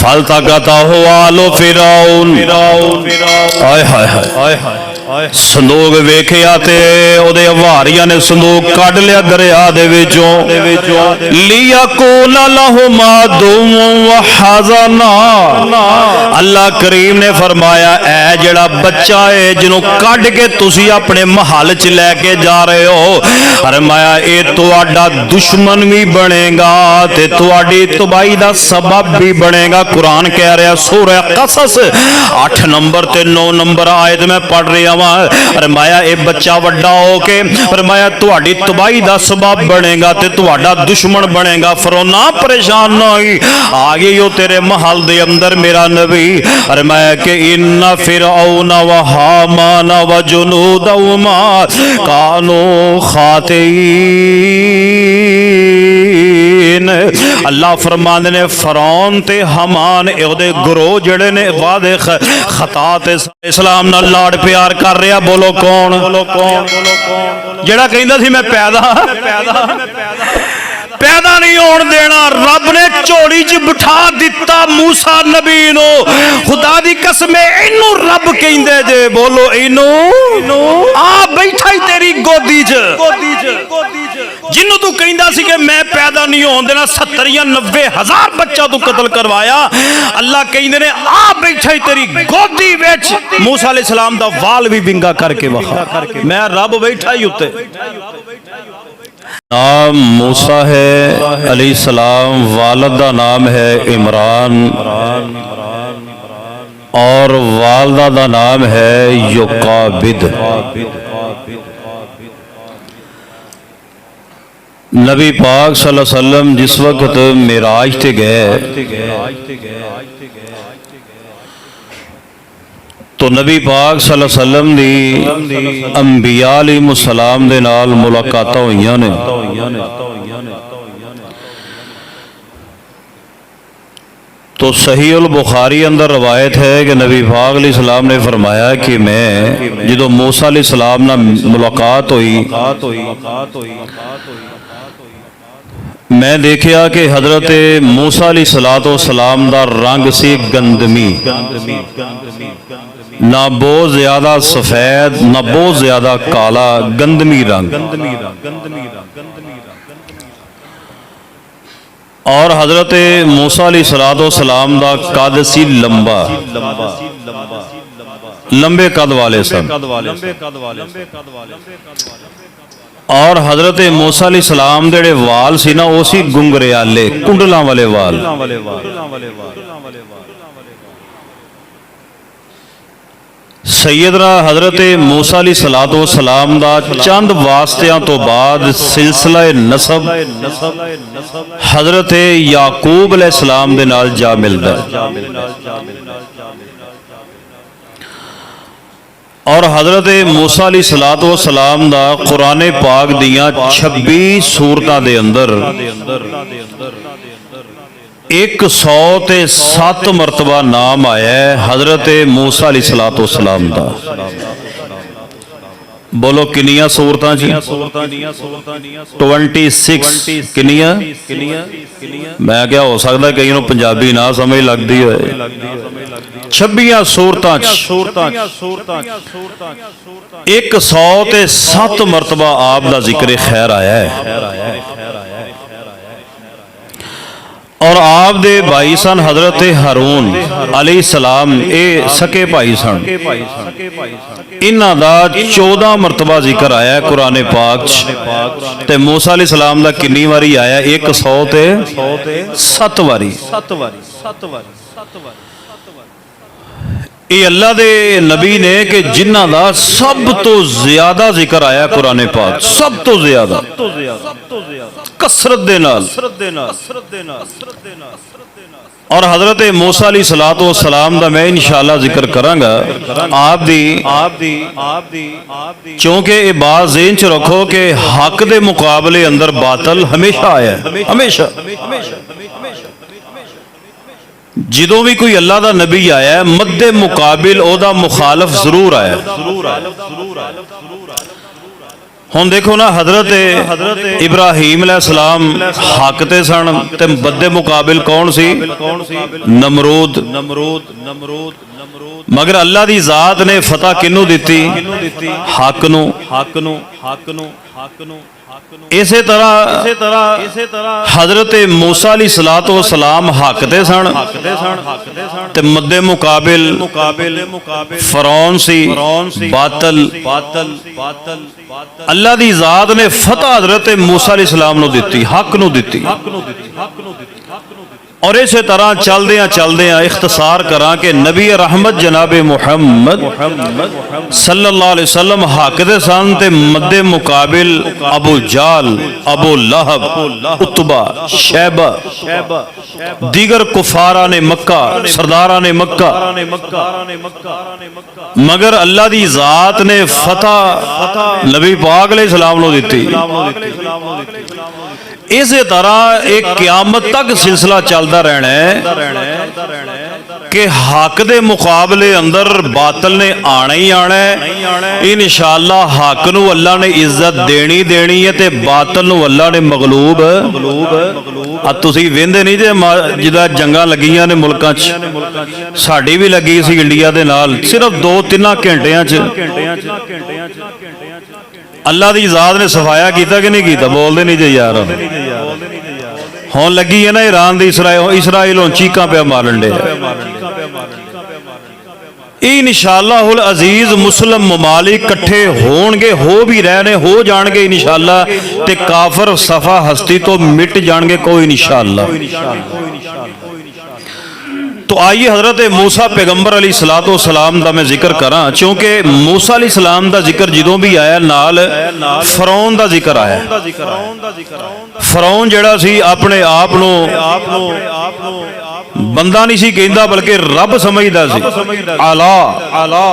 फल्तक़तहु आलु फिरौन। हाय हाय हाय हाय। संदूक वेखिया ते ओदे हवारियां ने संदूक कढ लिया दरिया दे विचों। लियकून लहुमा दुवन व हज़ना। अल्लाह करीम ने फरमाया ऐ जेड़ा बच्चा है जिन्हों कढ के तुसी अपने महल च लैके जा रहे हो, फरमाया ये तुहाडा दुश्मन भी बनेगा ते तुहाडी तबाही दा सबब भी बनेगा। कुरान कह रहा सूरह कसस 8 नंबर ते 9 नंबर आयत में पढ़ रहा वा। फरमाया ये बच्चा वड्डा होके फरमाया तुहाडी तबाही दा सबब बनेगा ते तुहाडा दुश्मन बनेगा। फरौना परेशान ना होई, आ गई हो तेरे महल दे अंदर मेरा नबी। फरमाया कि इन्ना फिरऔन व हामान व जुनूदहुमा कानू खातिईन। अल्लाह फरमांदे ने फरौन ते हमान ओहदे गुरोह जड़े ने वादे खता ते इस्लाम नाल लाड़ प्यार कर रहा। बोलो कौन? जेड़ा कहंदा सी मैं पैदा नहीं होने देना, रब ने झोली च बिठा दिता मूसा नबी नो। खुदा दी कसम इनू रब कहंदे जे। बोलो इनू आ बैठा ही तेरी गोदी च। जिन्हों तू कहंदा सी कि मैं पैदा नहीं होने देना, 70 या 90 हजार बच्चा तू कतल करवाया। अल्लाह कहंदे ने आ बैठा ही तेरी गोदी विच। मूसा अलैहिस्सलाम दा वाल भी विंगा करके वखा, मैं रब बैठा ही उत्ते। नाम मूसा है अलैहिस्सलाम, वालिद दा नाम है इमरान और वालदा दा नाम है युकाबिद। नबी पाक सल्लल्लाहु अलैहि वसल्लम जिस वक्त मिराज ते गए तो नबी पाक सल्लल्लाहु अलैहि वसल्लम दी अंबिया अलैहिमुस्सलाम दे नाल मुलाकातां होईयां ने। तो सहीह उल बुखारी अंदर रवायत है कि नबी पाक अलैहिस्सलाम ने फरमाया कि मैं जो मूसा अलैहिस्सलाम नाल मुलाकात हुई, मैं देखिया कि हजरत मूसा अलैहिस्सलाम दा रंग सी गंदमी, ना बहुत ज्यादा सफेद ना बहुत ज्यादा काला, गंदमी रंग। और हजरत मूसा अलैहिस्सलाम दा कद सी लंबा, लंबे कद वाले सन। और हजरत मूसा अलैहिस्सलाम दे वाल सी ना, वो सी गुंगरियाले कुंडलां वाले वाल। सैयदना हजरत मूसा अलैहिस्सलाम दा चंद वास्तियां तो बाद सिलसिला नसब हजरत याकूब अलैहिस्सलाम दे नाल जा मिलदा। और हजरत मूसा अलैहिस्सलाम दा कुरान पाक दियां 26 सूरतां दे अंदर 107 मरतबा नाम आया है हजरत मूसा अलैहिस्सलाम दा। बोलो किनिया सूरतां जी? 26 किनिया? मैं क्या हो सकता कई नूं पंजाबी ना समझ लगती है। 26 सूरतां 107 मरतबा आप दा जिक्र खैर आया है। और आप दे भाई सन हजरत हारून अलैहिस्सलाम, ए सके भाई सन। इन्हां दा 14 मरतबा जिक्र आया कुरान पाक च। ते मूसा अलैहिस्सलाम दा कितनी वारी आया? 107 वारी। ये अल्लाह दे नबी ने कि जिन्हां दा सब तो ज्यादा जिक्र आया कुरान पाक, सब तो ज्यादा कसरत दे नाल। और हजरत मूसा अलैहिस्सलाम दा मैं इंशाअल्लाह जिक्र करांगा। आप दी क्योंकि ये बात ज़हन च रखो कि हक दे मुकाबले अंदर बातल हमेशा आया, हमेशा। जो भी कोई अल्लाह दा नबी आया मद्दे मुकाबिल ओदा मुखालफ जरूर आया। हुण देखो ना हजरत इब्राहीम अलैहिस्सलाम हक ते सन ते बदे मुकाबिल कौन सी? नमरूद। मगर अल्लाह दी जात ने फतह किनू दिती? हक नू। इसे तरह हजरत मूसा अलैहिस्सलातो वस्सलाम हक ते सन ते मद्दे मुकाबिल फिरौन सी बातल। अल्लाह दी जात ने फतह हजरत मूसा अलैहिस्सलाम नू दिती, हक नू दिती। और इस तरह चलदियां इख्तिसार करा कि नबी रहमत जनाबे मुहम्मद सल्लल्लाहु अलैहि वसल्लम हक दे सन ते मद्दे मुकाबिल अबू जाल, अबू लहब, उतबा, शैबा, दीगर कुफारा ने मक्का, सरदारा ने मक्का। मगर अल्लाह दी जात ने फतह नबी पाक अलैहिस्सलाम नू दिती। इस तरह एक क़यामत तक सिलसिला चलता रहना है कि हक दे मुकाबले अंदर बातल ने आना ही आना है। इंशाअल्लाह हक नू अल्लाह ने इज्जत देनी है ते बातल नू अल्लाह ने मगलूब। तुसीं वेंदे नहीं जे जिदा जंगां लगियां ने मुल्कां च, साडी भी लगी सी इंडिया दे नाल, सिर्फ 2-3 घंटियां च अल्लाह दी जात ने सफाया किया कि नहीं किया? बोलते नहीं जे यार। हुण लगी है ना ईरान दी इसराइल हुण चीकां पिया मारन दे। इंशाअल्लाहुल अजीज मुस्लिम ममालिक इकट्ठे होणगे, हो भी रहने, हो जाणगे इंशाअल्लाह, ते काफर सफा हस्ती तो मिट जाणगे कोई इंशाअल्लाह। तो आइए हजरत मूसा पैगंबर अलैहिस्सलातो वस्सलाम दा मैं जिक्र करा, क्योंकि मूसा अलैहिस्सलाम दा जिक्र जदों भी आया नाल फिरौन दा जिक्र आया। फिरौन जिहड़ा सी अपने आप नूं बंदा नहीं सी कहंदा बल्कि रब समझदा सी। आला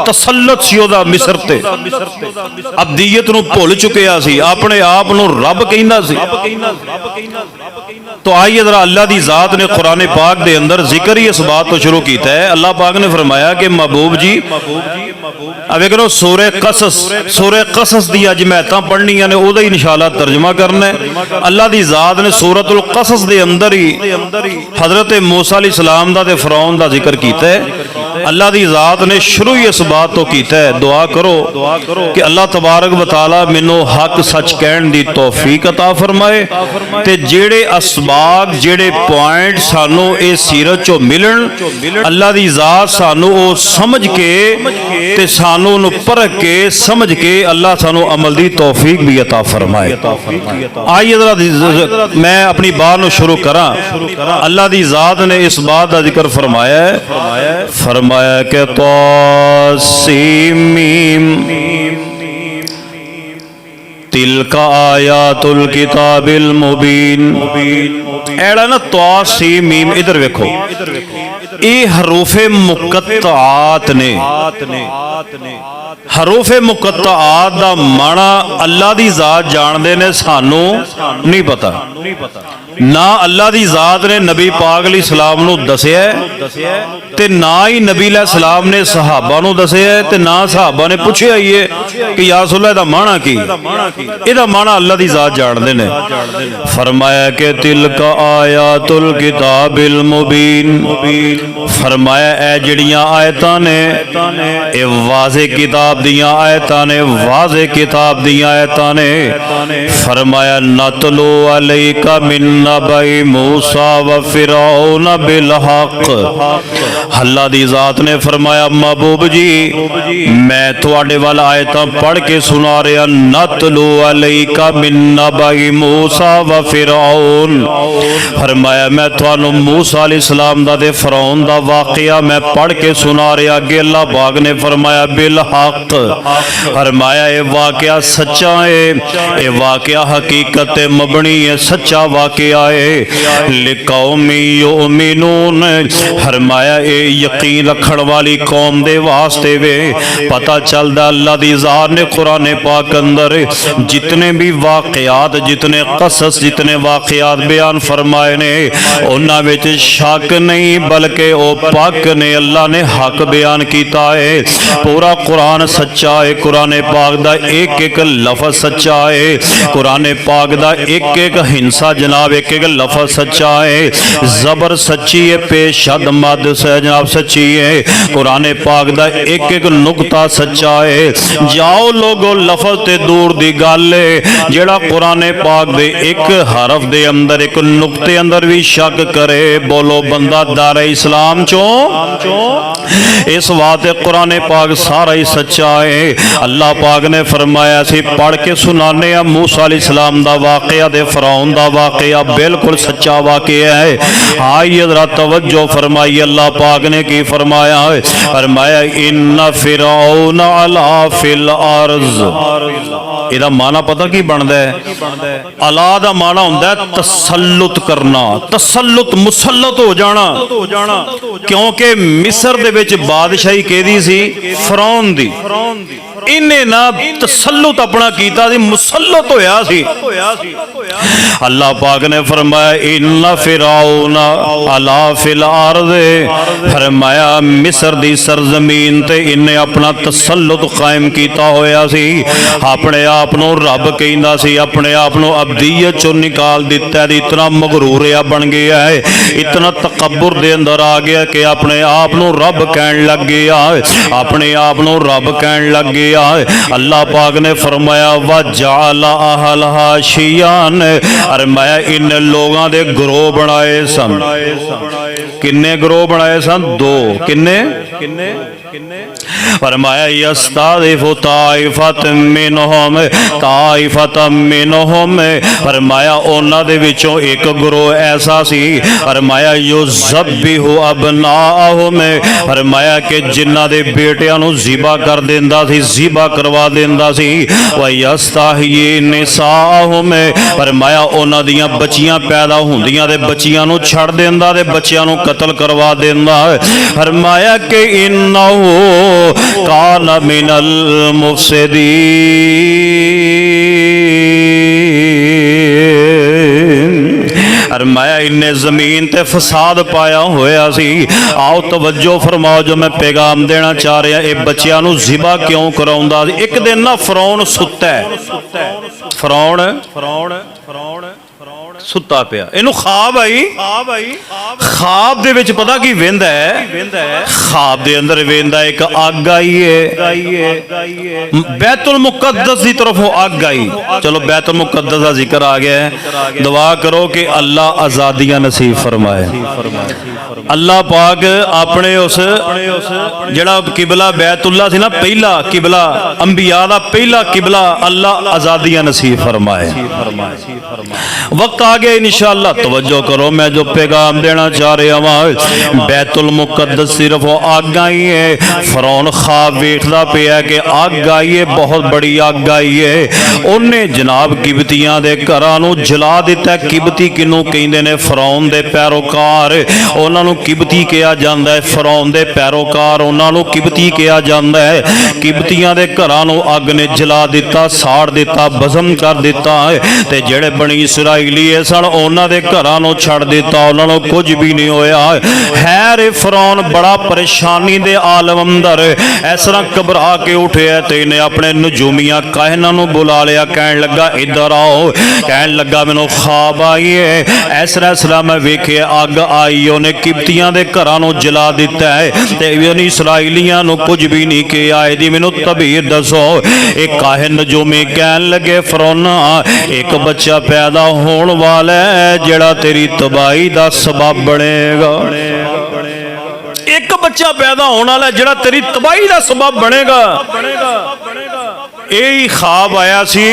तसल्लुत सी ओदा मिस्र ते, अब्दियत नूं भुल चुकिया सी, अपने आप नूं रब कहंदा सी। तो आइए जरा अल्लाह दी जात ने कुरान पाक दे अंदर जिक्र ही इस बात तो शुरू किया है। अल्लाह पाक ने फरमाया कि महबूब जी वेखो सूरह कसस दी अज महता पढ़नियां ने, ओदा ही इंशाअल्लाह तर्जमा करना है। अल्लाह दी जात ने सूरतुल कसस दे अंदर ही हजरत मूसा अलैहिस्सलाम दा ते फिरौन दा जिक्र किया है। अल्लाह दी जात ने शुरू ही इस बात तो किया है, दुआ करो कि अल्लाह तबारक व तआला मैनू हक सच कहण दी तौफीक अता फरमाए ते जेड़े असबाब जेड़े पॉइंट सानू इस सीरत चो मिलन, अल्लाह दी जात सानू ओ समझ के ते सानू नु परख के समझ के अल्लाह सानू अमल दी तौफीक भी अता फरमाए। आइए जरा मैं अपनी बात नु शुरू करा। अल्लाह दी जात ने इस बात का जिक्र फरमाया कि तौसीमीम तिलका आयातुल किताबिल मुबीन। एड़ा ना तौसीमीम, इधर वेखो, ये हरूफे मुकत्ताआत ने। हरूफे मुकत्ताआत दा माना अल्लाह दी जात जानदे ने, सानू नहीं पता। ना अल्लाह दी जात ने नबी पाक अलैहिस्सलाम नू दसिया ते ना ही नबी अलैहिस्सलाम ने सहाबा नू दसिया ते ना सहाबा ने पूछया ही है कि या रसूलल्लाह दा माना की? इहदा माना अल्लाह दी जात जानदे ने। फरमाया कि तिलका आयातुल किताबिल मुबीन। फरमाया ए जिहड़ियां आयतां ने ए वाज़े किताब दियां आयतां ने, वाज़े किताब दियां आयतां ने। फरमाया नतलु अलैका मिन नबई मूसा व फिरौन बिल हक। अल्लाह दी जात ने फरमाया महबूब जी मैं तुहाडे वाल आयतां पढ़ के सुना रहा। नतलु अलैका मिन नबई मूसा व फिरौन। फरमाया मैं तुहानू मूसा अलैहिस्सलाम दा ते फिरौन दा वाकया मैं पढ़ के सुना रहा। अगे अल्लाह पाक ने फरमाया बिल हक। फरमाया ये वाकया सच्चा है, ये वाकया हकीकत मबनी है, सच्चा वाकया है। लिकौमी युमिनून फरमाया ए यकीन रखण वाली कौम दे वास्ते वे। पता चलदा अल्लाह दी ज़ात ने कुरान पाक अंदर जितने भी वाकयात जितने कसस जितने वाकयात बयान फरमाए ने उन्हां विच शक नहीं बल्कि ओ पक ने अल्लाह ने हक बयान किया है। पूरा कुरान सच्चा है। कुरान पाक दा एक एक लफज सच्चा है। कुरान पाक दा एक एक हिंसा जनाब एक एक लफज सच्चा है। जबर सच्ची है, पेशद मद से जनाब सच्ची है। कुरान पाक दा एक एक नुकता सच्चा है। जाओ लोगो लफज ते दूर दी गल है जेड़ा कुरान पाक दे एक हरफ दे अंदर एक नुकते अंदर भी शक करे बोलो बंदा दारे इस्लाम चों। इस वास्ते कुरान पाक सारा ही सच्चा है। अल्लाह पाक ने फरमाया सी पढ़ के सुनाने मूसा अलैहिस्सलाम दा वाकया दे फिरौन दा वाकया बिल्कुल सच्चा वाकया है। हाँ ये जरा तवज्जो फरमाई अल्लाह पाक ने की फरमाया है। फरमाया इन्ना फिरौन अला फिल अर्ज़। इहदा माना पता की बनदा है? अला दा माना हुंदा है तसल्लुत करना, तसल्लुत मुसल्लत हो जाना। क्योंकि मिस्र दे विच बादशाही केदी सी? फिरौन दी। इन्हें ना तसल्लुत अपना कीता सी, मुसल्लत होया सी। अल्लाह पाक ने फरमाया इन्ना फिरौन अला फिल अर्ज़। फरमाया मिस्र दी सरजमीन ते इन्हें अपना तसल्लुत कायम कीता होया सी। अपने आप नूं रब कहंदा सी, अपने आप नूं अब्दियत चों निकाल दिता। इतना मगरूर बन गया है, इतना तकब्बुर दे अंदर आ गया कि अपने आप नूं रब कहन लग गया, अपने आप नूं रब कहन लग गया। अल्लाह पाक ने फरमाया वजाला अहलहा शियान। फरमाया इन लोगों दे ग्रोह बनाए सन। किन्ने ग्रोह बनाए सन? दो। किन्ने? फरमाया यस्तादिफु ताइफतम मिनहुम ताइफतम मिनहुम। फरमाया उन्हां दे विचों एक ग्रोह ऐसा सी फरमाया युज़ब्बिहु अबनाअहुम। फरमाया कि जिन्हां दे बेटियां नूं ज़िबा कर देंदा सी, ज़िबा करवा देंदा सी। व यस्ताही निसाअहुम। फरमाया उन्हां दियां बच्चियां पैदा होंदियां ते बच्चियां नूं छड़ देंदा ते बच्चियां नूं कत्ल करवा देंदा। फरमाया कि इन्नहु कान मिनल मुफसिदीन। फरमाया इन्हें जमीन ते फसाद पाया होया सी। आओ तवज्जो फरमाओ जो मैं पैगाम देना चाह रहा। ये बच्चियां नूं ज़िबा क्यों कराउंदा? एक दिन ना फिरौन सुत्ता है, फिरौन सुता पिया, इनू ख्वाब आई। ख्वाब दे विच पता की वेंदा है? ख्वाब दे अंदर वेंदा एक अग आई है, बैतुल मुकद्दस की तरफ अग आई। चलो बैतुल मुकद्दस का जिक्र आ गया है। दुआ करो कि अल्लाह आजादियां नसीब फरमाए। अल्लाह पाक अपने उस जड़ा किबला बैतुल्ला सी ना, पहला किबला अंबिया दा पहला किबला, अल्लाह आजादियां नसीब फरमाए। वक्त आ गया इंशाअल्लाह, तवज्जो करो मैं जो पैगाम देना चाह रहा वहां। बैतुल मुकद्दस सिर्फ अग आई है। फिरौन ख्वाब वेखदा पिया कि अग आई है, बहुत बड़ी अग आई है। उन्हें जनाब किबतियां दे घरां नूं जला दिता। किबती किनू कहंदे ने? फिरौन दे पैरोकार। उन्हां नूं किबती कहा जांदा है। फिरौन दे पैरोकार उन्हां नूं किबती कहा जांदा है। किबतियां दे घरां नूं अग ने जला दिता, साड़ दिता, भस्म कर दिता है। ते जेड़े बनी इसराइली सन उन्हां दे घरां नूं छड़ दिता, उन्हां नूं कुछ भी नहीं होया है। फिरौन बड़ा परेशानी दे आलम अंदर इस तरह घबरा के उठिया ते इन्हें अपने नजूमिया काहिनां नूं बुला लिया। कहन लगा इधर आओ। कहन लगा मैनूं ख्वाब आई है, इस तरह मैं वेखिया अग आई, उन्हें किबतियां दे घरां नूं जला दिता है ते इसराइलियां नूं कुछ भी नहीं किया। इहदी मैनूं तबीर दसो। एक काहिन नजूमी कहन लगे फिरौना एक बच्चा पैदा होने वाला है जेड़ा तेरी तबाही का सबब बनेगा। एक बच्चा पैदा होने वाला जेड़ा तेरी तबाही का सबब बनेगा। यही ख्वाब आया सी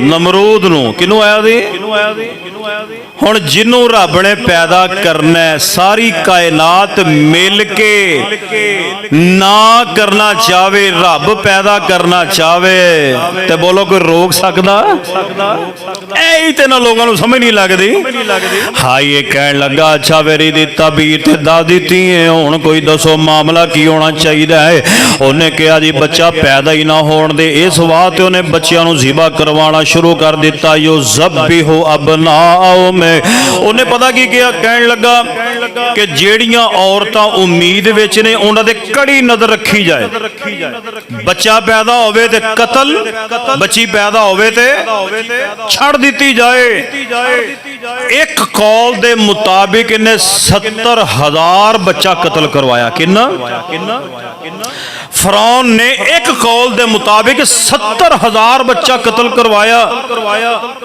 नमरूद नूं। किनू आया सी? ਹੁਣ ਜਿਹਨੂੰ ਰੱਬ ਨੇ ਪੈਦਾ ਕਰਨਾ ਸਾਰੀ ਕਾਇਨਾਤ ਮਿਲ ਕੇ ਨਾ ਕਰਨਾ ਚਾਹਵੇ, ਰੱਬ ਪੈਦਾ ਕਰਨਾ ਚਾਹਵੇ ਤੇ ਬੋਲੋ ਕੋਈ ਰੋਕ ਸਕਦਾ? ਇਹੀ ਤੇ ਨਾ ਲੋਕਾਂ ਨੂੰ ਸਮਝ ਨਹੀਂ ਲੱਗਦੀ। ਹਾਈ ਇਹ ਕਹਿਣ ਲੱਗਾ ਅੱਛਾ ਮੇਰੀ ਦੀ ਤਬੀਅਤ ਤੇ ਦੱਸ ਦਿੱਤੀ ਹੈ, ਹੁਣ ਕੋਈ ਦੱਸੋ ਮਾਮਲਾ ਕੀ ਹੋਣਾ ਚਾਹੀਦਾ ਹੈ? ਉਹਨੇ ਕਿਹਾ ਜੀ ਬੱਚਾ ਪੈਦਾ ਹੀ ਨਾ ਹੋਣ ਦੇ। ਇਸ ਵਾਸਤੇ ਉਹਨੇ ਬੱਚਿਆਂ ਨੂੰ ਜ਼ਿਬਾ ਕਰਵਾਉਣਾ ਸ਼ੁਰੂ ਕਰ ਦਿੱਤਾ। ਯੋ ਜ਼ਬਿਹੂ ਅਬਨਾਓ ਮੈਂ, ਉਹਨੇ ਪਤਾ ਕੀ ਕਿਹਾ? ਕਹਿਣ ਲੱਗਾ ਕਿ ਜਿਹੜੀਆਂ ਔਰਤਾਂ ਉਮੀਦ ਵਿੱਚ ਨੇ ਉਹਨਾਂ ਦੇ ਕੜੀ ਨਜ਼ਰ ਰੱਖੀ ਜਾਏ। ਬੱਚਾ ਪੈਦਾ ਹੋਵੇ ਤੇ ਕਤਲ, ਬੱਚੀ ਪੈਦਾ ਹੋਵੇ ਤੇ ਛੱਡ ਦਿੱਤੀ ਜਾਏ। ਇੱਕ ਕੌਲ ਦੇ ਮੁਤਾबिक ਇਹਨੇ 70,000 ਬੱਚਾ ਕਤਲ ਕਰਵਾਇਆ। ਕਿੰਨਾ? ਫਰੌਨ ਨੇ ਇੱਕ ਕੌਲ ਦੇ ਮੁਤਾबिक 70,000 ਬੱਚਾ ਕਤਲ ਕਰਵਾਇਆ।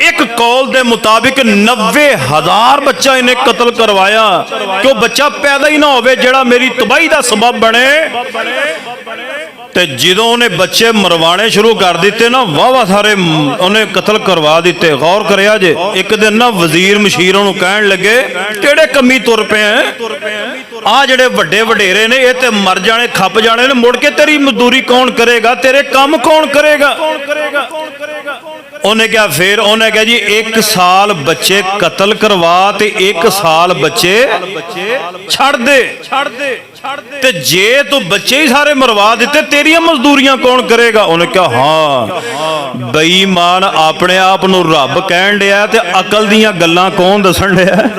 ਇੱਕ ਕੌਲ ਦੇ ਮੁਤਾबिक 90,000 ਬੱਚਾ ਇਹਨੇ ਕਤਲ ਕਰਵਾਇਆ ਕਿ ਉਹ ਬੱਚਾ ਪੈਦਾ ਹੀ ਨਾ ਹੋਵੇ ਜਿਹੜਾ ਮੇਰੀ ਤਬਾਹੀ ਦਾ ਸਬਬ ਬਣੇ। ਤੇ ਜਦੋਂ ਉਹਨੇ ਬੱਚੇ ਮਰਵਾਣੇ ਸ਼ੁਰੂ ਕਰ ਦਿੱਤੇ ਨਾ, ਵਾਹ ਸਾਰੇ ਉਹਨੇ ਕਤਲ ਕਰਵਾ ਦਿੱਤੇ। ਗੌਰ ਕਰਿਆ ਜੇ, ਇੱਕ ਦਿਨ ਨਾ ਵਜ਼ੀਰ ਮਸ਼ੀਰ ਉਹਨੂੰ ਕਹਿਣ ਲੱਗੇ ਕਿਹੜੇ ਕੰਮੀ ਤੁਰ ਪਏ ਆ? ਆ ਜਿਹੜੇ ਵੱਡੇ ਵਡੇਰੇ ਨੇ ਇਹ ਤੇ ਮਰ ਜਾਣੇ, ਖੱਪ ਜਾਣੇ ਨੇ, ਮੁੜ ਕੇ ਤੇਰੀ ਮਜ਼ਦੂਰੀ ਕੌਣ ਕਰੇਗਾ? ਤੇਰੇ ਕੰਮ ਕੌਣ ਕਰੇਗਾ? ਉਹਨੇ ਕਿਹਾ, ਫਿਰ ਉਹਨੇ ਕਿਹਾ ਜੀ 1 ਸਾਲ ਬੱਚੇ ਕਤਲ ਕਰਵਾ ਤੇ 1 ਸਾਲ ਬੱਚੇ ਛੱਡ ਦੇ। ਤੇ ਜੇ ਤੂੰ ਬੱਚੇ ਹੀ ਸਾਰੇ ਮਰਵਾ ਦਿੱਤੇ ਤੇਰੀਆਂ ਮਜ਼ਦੂਰੀਆਂ ਕੌਣ ਕਰੇਗਾ? ਉਹਨੇ ਕਿਹਾ ਹਾਂ ਬੇਈਮਾਨ ਆਪਣੇ ਆਪ ਨੂੰ ਰੱਬ ਕਹਿਣ ਡਿਆ ਤੇ ਅਕਲ ਦੀਆਂ ਗੱਲਾਂ ਕੌਣ ਦੱਸਣ ਡਿਆ?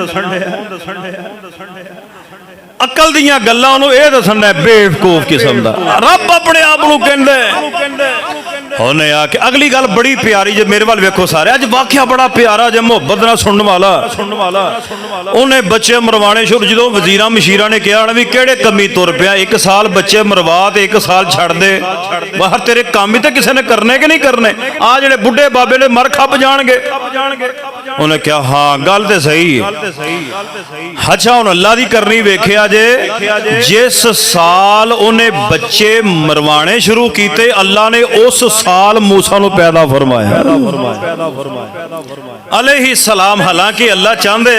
ਅਕਲ ਦੀਆਂ ਗੱਲਾਂ ਉਹਨੂੰ ਇਹ ਦੱਸਣ ਡਿਆ ਬੇਵਕੂਫ ਕਿਸਮ ਦਾ। ਰੱਬ ਆਪਣੇ ਆਪ ਨੂੰ ਕਹਿੰਦਾ। ਉਹਨੇ ਆ ਕੇ ਅਗਲੀ ਗੱਲ ਬੜੀ ਪਿਆਰੀ ਜੇ, ਮੇਰੇ ਵੱਲ ਵੇਖੋ ਸਾਰੇ, ਅੱਜ ਵਾਕਿਆ ਬੜਾ ਪਿਆਰਾ ਜੇ, ਮੁਹੱਬਤ ਨਾਲ ਸੁਣਨ ਵਾਲਾ। ਉਹਨੇ ਬੱਚੇ ਮਰਵਾਣੇ ਸ਼ੁਰੂ, ਜਦੋਂ ਵਜ਼ੀਰਾਂ ਮਸ਼ੀਰਾਂ ਨੇ ਕਿਹਾ ਵੀ ਕਿਹੜੇ ਕੰਮੀ ਤੁਰ ਪਿਆ, 1 ਸਾਲ ਬੱਚੇ ਮਰਵਾ ਤੇ 1 ਸਾਲ ਛੱਡ ਦੇ, ਬਾਹਰ ਤੇਰੇ ਕੰਮ ਹੀ ਤੇ ਕਿਸੇ ਨੇ ਕਰਨੇ ਕਿ ਨਹੀਂ ਕਰਨੇ? ਆ ਜਿਹੜੇ ਬੁੱਢੇ ਬਾਬੇ ਨੇ ਮਰ ਖੱਪ ਜਾਣਗੇ। ਉਹਨੇ ਕਿਹਾ ਹਾਂ ਗੱਲ ਤੇ ਸਹੀ ਹੈ। ਅੱਛਾ ਹੁਣ ਅੱਲਾ ਦੀ ਕਰਨੀ ਵੇਖਿਆ ਜੇ, ਜਿਸ ਸਾਲ ਉਹਨੇ ਬੱਚੇ ਮਰਵਾਣੇ ਸ਼ੁਰੂ ਕੀਤੇ ਅੱਲਾ ਨੇ ਉਸ ਸਾਲ मूसा ਨੂੰ ਪੈਦਾ ਫਰਮਾਇਆ अलैहि सलाम। हालांकि अल्लाह चाहते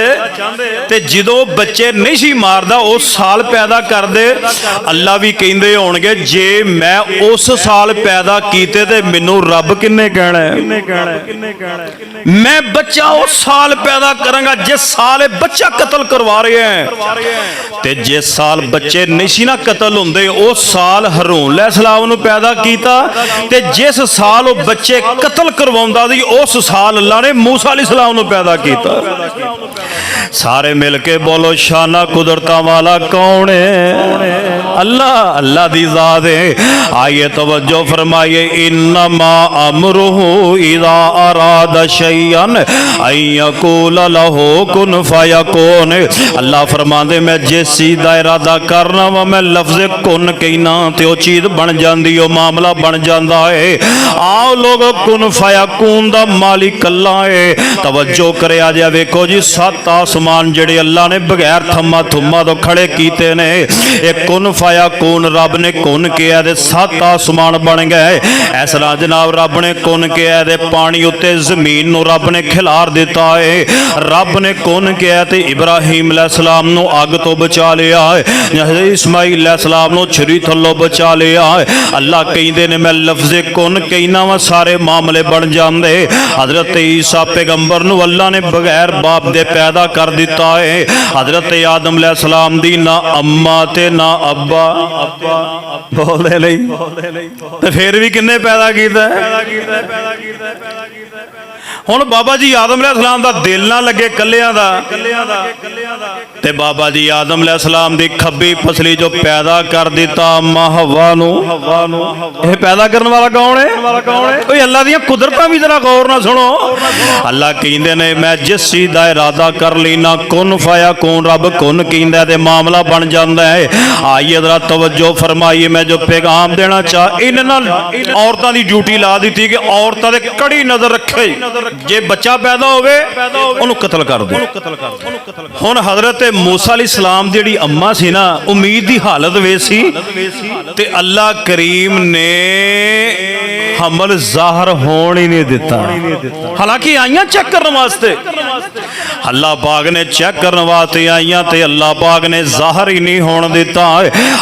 ते ਜਦੋਂ ਬੱਚੇ नहीं सी मारदा उस साल पैदा कर दे। अल्लाह भी कहंदे होणगे जे मैं उस साल पैदा कीते ते मैनू रब किन्ने कहना है? मैं बच्चा उस साल पैदा करांगा जिस साल बच्चा कतल करवा रहे हैं। ते जिस साल बच्चे नहीं सी ना कतल हुंदे उस साल हारून अलैहिस्सलाम नू पैदा कीता ते जिस साल वो बच्चे कतल करवाउंदा सी उस साल अल्लाह ने मूसा अलैहिस्सलाम नू पैदा कीता। सारे मिलके बोलो शाना कुदरतां वाला कौन है? अल्लाह। अल्लाह दी ज़ात है। आइए तवज्जो फरमाइए, इन्नमा अमरुहु इज़ा अरादा शैअन अन यक़ूल लहू कुन फयकून। अल्लाह फरमांदे मैं जिस चीज़ दा इरादा करना वा मैं लफ्ज़ कुन कहना ते वो चीज़ बन जाती, वो मामला बन जाता है। आओ लोग कुन फयकून दा मालिक अल्लाह है। तवज्जो करे आ जा, वेखो जी 7 आसमान जेड़े अल्लाह ने बगैर थम्मा थुम्मा तो खड़े कीते ने, एक कुन फयकून रब ने कुन किया ते 7 आसमान बन गए। इस तरह जनाब रब ने कुन किया ते पानी उत्ते जमीन नू रब ने खिलार दिता है। रब ने कुन किया ते इब्राहिम अलैहिस्सलाम नू अग तो बचा लिया है, इस्माइल अलैहिस्सलाम नू छुरी थल्लों बचा लिया है। अल्लाह कहंदे ने मैं लफ्ज़े कुन कहना वा सारे मामले बन जांदे। हज़रत ईसा पैगंबर नू अल्लाह ने बगैर बाप दे पैदा कर दिता है। हज़रत आदम अलैहिस्सलाम दी ना अम्मा ते ना अब्बा बोलदे नहीं ते फिर भी किन्ने पैदा कीता हुण बाबा जी आदम अलैहिस्सलाम दा दिल ना लगे कल्लियां दा ते बाबा जी आदम अलैहिस्सलाम दी खब्बी फसली जो पैदा कर दिता अम्मा हवा नू। ये पैदा करने वाला कौन है? कोई अल्लाह दी कुदरतां भी जरा गौर ना सुनो। अल्लाह कहंदे ने मैं जिस चीज़ दा इरादा कर लेना कुन फयकून, रब कुन कहंदा ते मामला बन जाता है। आइए जरा तवज्जो फरमाइए, मैं जो पैगाम देना चाह इन्हां औरतां दी ड्यूटी ला दी कि औरतां दे कड़ी नज़र रखे, जे बच्चा पैदा होवे उन्होंने कतल कर दो। हुण हजरत मूसा अलैहिस्सलाम दी जिहड़ी अम्मा सी ना, उम्मीद दी हालत वे सी ते अल्लाह करीम ने हमल ज़ाहिर होण ही नहीं दिता। हालांकि आईयां चेक करने वास्ते, अल्लाह पाक ने चेक करने वास्ते आईयां ते अल्लाह पाक ने ज़ाहिर ही नहीं होण दिता।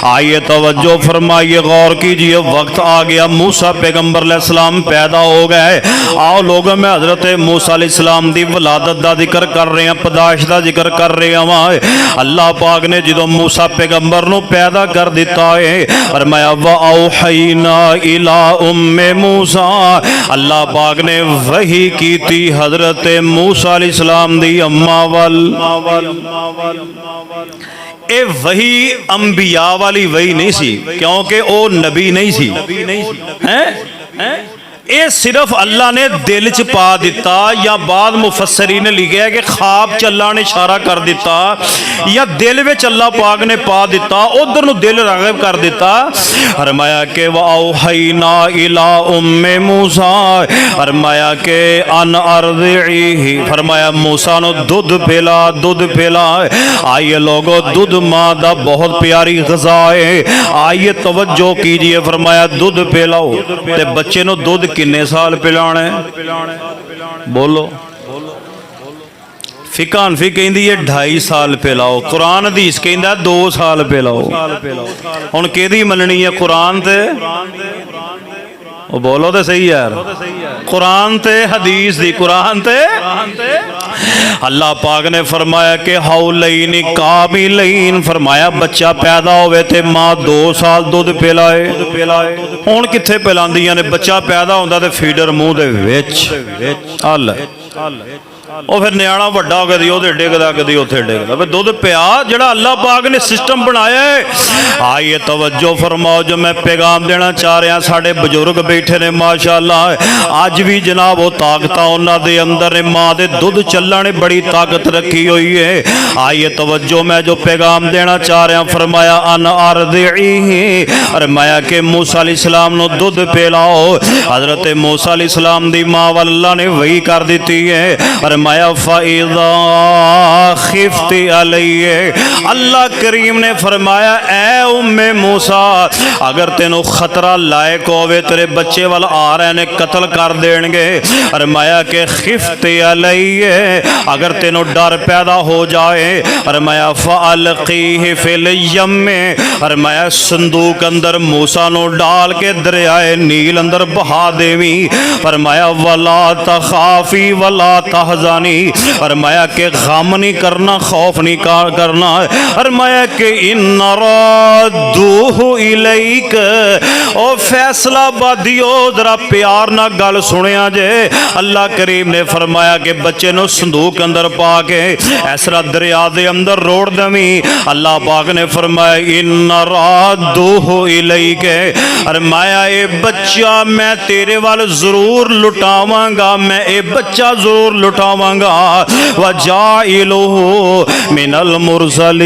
आइए तवज्जो फरमाइए, गौर कीजिए, वक्त आ गया, मूसा पैगंबर अलैहिस्सलाम पैदा हो गए। आओ लोग, मैं हजरत मूसा अलैहिस्सलाम दी वलादत दा जिक्र कर रहे हैं, पैदाइश दा जिक्र कर रहे हैं। अल्लाह पाक ने जो मूसा पैगंबर नूं पैदा कर दिता है, फरमाया व औहैना इला उम्मे मूसा, अल्लाह पाक ने वही की थी हजरत मूसा अलैहिस्सलाम दी अम्मा वल। ए वही अंबिया वाली वही नहीं सी, क्योंकि वो नबी नहीं सी, हैं? ये सिर्फ अल्लाह ने दिल च पा दिता, या बाद मुफस्सरी ने लिखा कि ख्वाब च अल्लाह ने इशारा कर दिता, या दिल विच अल्लाह पाक ने पा दिता, उधर नूं दिल राग़िब कर दिता। फरमाया कि व औहैना इला उम्मे मूसा, फरमाया कि अन अर्ज़िही, फरमाया मूसा नूं दुध पिला, दुध पिला। आइए लोगो, दुध माँ दा बहुत प्यारी ग़िज़ा है। आइए तवज्जो कीजिए, फरमाया दुध पिलाओ, ते बच्चे नूं दुध किन्ने साल पिलाना है? बोलो। फिका हनफी कहती है 2.5 साल पिलाओ, कुरान हदीस कहता 2 साल पिलाओ। हुण किहदी मननी है? कुरान ते बोलो तो सही यार, कुरान ते हदीस दी, कुरान ते। अल्लाह पाक ने फरमाया कि हौलैन कामिलैन, फरमाया बच्चा पैदा होवे ते माँ 2 साल दुध पिलाए। हुण कित्थे पिलांदियां ने? बच्चा पैदा होंदा ते फीडर मूँह दे विच हल, ਉਹ फिर ਨਿਆਣਾ ਵੱਡਾ ਹੋ ਕਦੀ ਉਹਦੇ ਡਿੱਗਦਾ ਕਦੀ ਉੱਥੇ ਡਿੱਗਦਾ। ਵੇ ਦੁੱਧ ਪਿਆ ਜਿਹੜਾ ਅੱਲਾह पाक ने सिस्टम बनाया है। आइए तवज्जो फरमाओ, जो मैं पैगाम देना चाह रहा, साढ़े बजुर्ग बैठे ने माशाअल्लाह, अज भी जनाब वो ताकत उन्होंने अंदर ने, माँ के दुध चलण ने बड़ी ताकत रखी हुई है। आइए तवज्जो, मैं जो पैगाम देना चाह रहा, फरमाया अन अर्ज़िही, फरमाया कि मूसा अलैहिस्सलाम नूं दुध पिलाओ। हज़रत मूसा अलैहिस्सलाम दी माँ वल अल्लाह ने वही कर दी है। फरमाया फ़इज़ा खिफ़्ती अलैहि, अल्लाह करीम ने फरमाया ऐ उम्मे मूसा, अगर तेनों खतरा लायक होवे, तेरे बच्चे वाल आ रहे ने कत्ल कर देंगे, फरमाया कि खिफ़्ती अलैहि, अगर तेनों डर पैदा हो जाए, फरमाया फ़अल्क़ीहि फ़िल यम्मे, फरमाया संदूक अंदर मूसा नूं डाल के दरियाए नील अंदर बहा देवी। फरमाया वला तखाफ़ी वला तहज़नी, फरमाया कि गम नहीं करना, खौफ नहीं करना। फरमाया कि इन्ना रादूहु इलैक, ओ फैसलाबादियो जरा प्यार ना गल सुनिया जे। अल्लाह करीम ने फरमाया कि बच्चे नूं संदूक अंदर पा के ऐसरा दरिया दे अंदर रोड़ दवी। अल्लाह पाक ने फरमाया इन्ना रादूहु इलैक, फरमाया ये बच्चा मैं तेरे वाल जरूर लुटावांगा, मैं ये बच्चा जरूर लुटावांगा। वजाइलुहु मिनल मुरसलीन,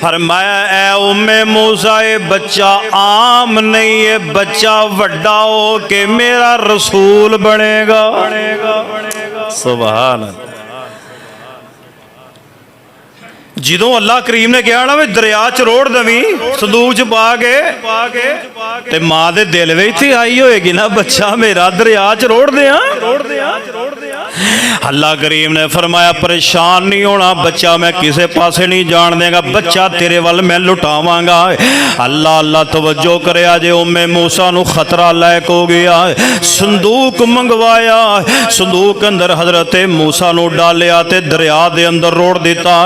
फरमाया ऐ उम्मे मूसा, ये बच्चा आम नहीं, ये बच्चा वड्डा हो के मेरा रसूल बनेगा। सुभान अल्लाह। जो अल्लाह करीम ने कहा ना भी दरिया च रोड़ दवी, संदूक च पा के, ते माँ के दिल में इत्थे आई होएगी ना, बच्चा मेरा दरिया च रोड़ दिया। अल्लाह करीम ने फरमाया परेशान नहीं होना, बच्चा मैं किसे पासे नहीं जान देगा, बच्चा तेरे वाल मैं लुटावांगा। अल्लाह अल्लाह तवज्जो करे, जे उम्मे मूसा नूं खतरा लायक हो गया, संदूक मंगवाया, संदूक अंदर हजरत मूसा नूं डालिया ते दरिया दे अंदर रोड़ दिता।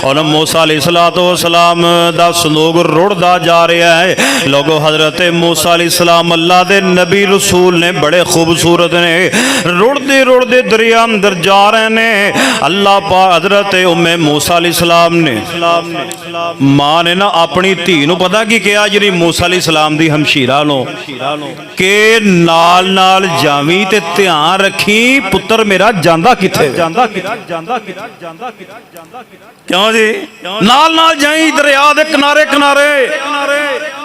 और मूसा अलैहिस्सलाम दा संदूक रुड़दा जा रहा है। लोगों हजरत मूसा अलैहिस्सलाम अल्लाह दे नबी रसूल ने बड़े खूबसूरत ने, रुड़दे रुड़दे दरिया अंदर जा रहे ने। अल्लाह पाक हजरत उम्मे मूसा अलैहिस्सलाम ने, मां ने ना अपनी धी नूं पता की कहा, जी मूसा अलैहिस्सलाम दी हमशीरा नो के नाल नाल जावी ते ध्यान रखी पुत्र मेरा जांदा किथे, क्यों जी नाल नाल जाई दरिया दे किनारे किनारे।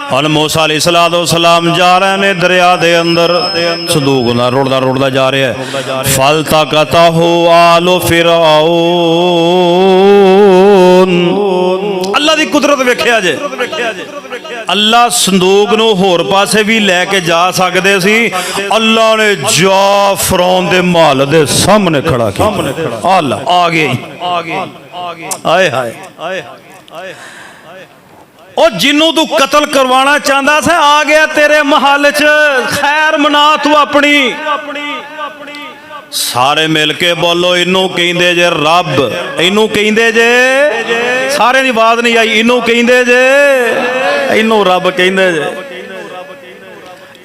ਹੁਣ मूसा अलैहिस्सलाम जा रहे ने दरिया दे अंदर, संदूक ना रुड़दा रुड़दा जा रहा है। फल तकतहु आलो फिरऔन। अल्लाह दी कुदरत वेखिया जे, अल्लाह संदूक नूं होर पासे भी लैके जा सकदे सी, अल्लाह ने जा फिरौन दे महल दे सामने खड़ा किया। अल्लाह आ गए, आए हाय और जिन्नू तू कतल करवाना चाहता से आ गया तेरे महल च, खैर मना तू अपनी। सारे मिल के बोलो इनू कहंदे जे रब, इनू कहंदे जे, सारे दी आवाज नहीं आई, इनू कहंदे जे, इनू रब कहंदे जे।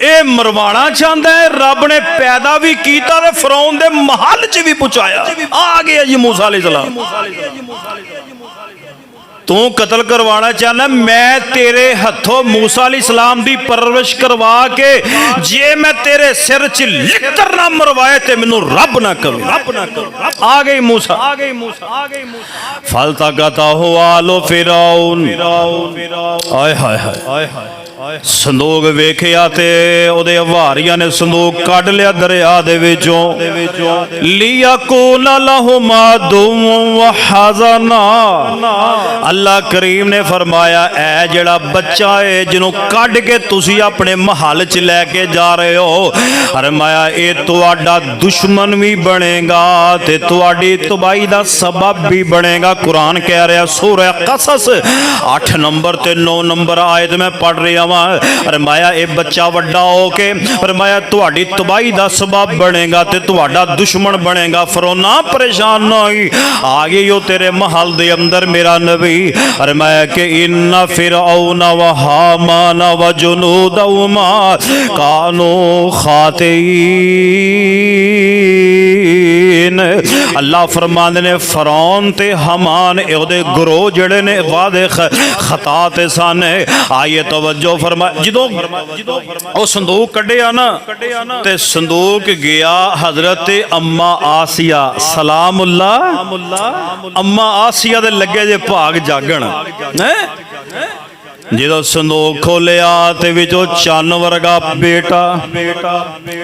ए मरवाना चाहता है, रब ने पैदा भी किया ते फिरौन दे महल च भी पहुंचाया। आ गया जी मूसा अलैहिस्सलाम। तू कतल करवाना चाहना, मैं तेरे हथों मूसा अलैहिस्सलाम दी परवरिश करवा के जे मैं तेरे सिर च लिकर ना मरवाए ते मैनू रब ना कवे। आ गई मूसा, फल तकतहु आलो फिरौन। आय हाय हाय, संदूक वेखिया ते ओदे हवारियां ने संदूक कढ लिया दरिया दे विचों। लियकूना लहुमा दुवन व हज़ना। अल्लाह करीम ने फरमाया ऐ जेड़ा बच्चा है जिन्हों कढ के तुसी अपने महल च लैके जा रहे हो, फरमाया ये तुहाडा दुश्मन भी बनेगा ते तुहाडी तबाही दा सबब भी बनेगा। कुरान कह रहा सूरह कसस 8 नंबर ते 9 नंबर आयत में पढ़ रहा। फरमाया ये बच्चा वड्डा हो के फरमाया तुहाडी तबाही दा सबब बनेगा ते तुहाडा दुश्मन बनेगा। फिरौन परेशान ना होई, आ गई हो तेरे महल दे अंदर मेरा नबी। फरमाया कि इन्ना फिरऔन व हामान व जुनूदहुमा कानू खातिईन। अल्लाह फरमांदे ने फिरौन ते हामान ओदे गुरोह जड़े ने वादे खता ते सन। आइए तवज्जो फरमा, जो संदूक कढ़िया ना ते संदूक गया हजरत अम्मा आसिया सलामुल्लाह, अम्मा आसिया दे लगे जे भाग जागण। जो संदूक खोलिया ते विचों चन्न वर्गा बेटा,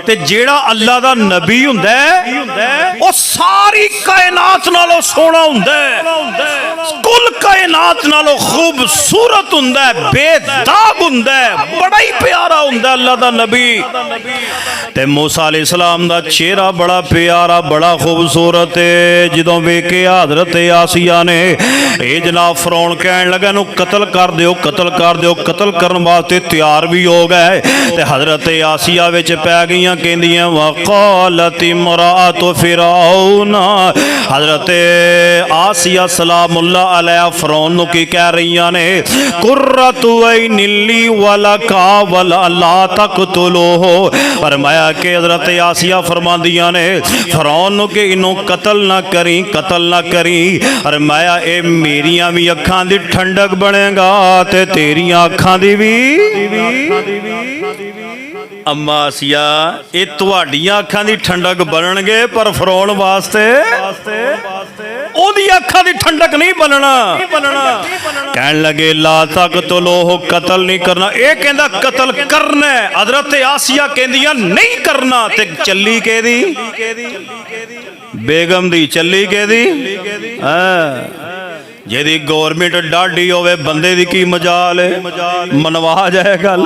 ते जेड़ा अल्लाह दा नबी हुंदा है वो सारी कायनात नालों सोहना हुंदा है, कुल कायनात नालों खूबसूरत हुंदा है, बेदाग हुंदा है, बड़ा ही प्यारा हुंदा अल्लाह दा नबी। ते मूसा अलैहिस्सलाम दा चेहरा बड़ा प्यारा बड़ा खूबसूरत है। जदों वेखिया हजरत आसिया ने ए जनाब फिरौन कहन लगा नूं कतल कर दिओ, कतल कर दिओ। कतल करने वास्ते तैयार भी हो गए ते हजरत आसिया विच पै गईयां कहंदियां वक़ालत इमराअतु फिरऔन। हजरत आसिया सलामुल्लाह अलैहा फिरौन नूं की कह रहीआं ने कुर्रतु ऐनिन ली वलका वला ला तक़तुलूहु। फरमाया कि हजरत आसिया फरमांदियां ने फिरौन नूं कि इनू कतल ना करी, कतल ना करी। फरमाया ए मेरियां भी अखां दी ठंडक बनेगा ते तेरियां अखां दी भी। अम्मा आसिया ये तुहाडियां अखां दी ठंडक बनणगे पर फिरौन वास्ते ओदी अखां दी ठंडक नहीं बनना। कहन लगे ला तक़तुलूहु, कतल नहीं करना। ये कहंदा कतल करना है। हजरत आसिया कहंदियां नहीं करना। ते चली केदी बेगम दी, चली केदी जेदी गवर्नमेंट डाढ़ी होवे बंदे दी की मजाल है, मनवा जाए गल।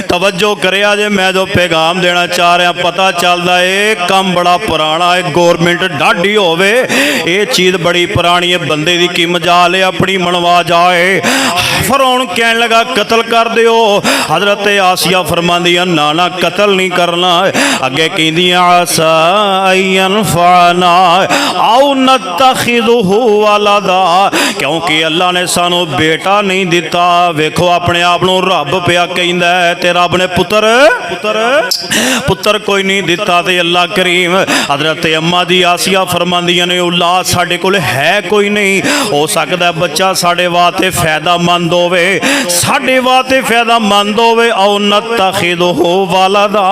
तवज्जो करिया जे मैं जो पैगाम देना चाह रहा पता चलता है काम बड़ा पुराना है। गवर्नमेंट डाढ़ी होवे ये चीज़ बड़ी पुरानी है, बंदे दी की मजाल है अपनी मनवा जाए। फिरौन कहन लगा कतल कर दिओ। हजरत आसिया फरमांदियां ना ना कतल नहीं करना। अगे कहंदियां आसा यनफअना औ नत्तखिज़ुहु वलदा, क्योंकि अल्लाह ने सानू बेटा नहीं दिता। वेखो अपने आप नू रब पिया कहंदा है ते रब ने पुत्र पुत्र कोई नहीं दिता। ते अल्लाह करीम हजरत अम्मा दी आसिया फरमांदियां ने औलाद साडे कोल है कोई नहीं, हो सकदा बच्चा साडे वास्ते फायदामंद होवे, साडे वास्ते फायदामंद होवे। औ नत्तखिज़ुहु वलदा,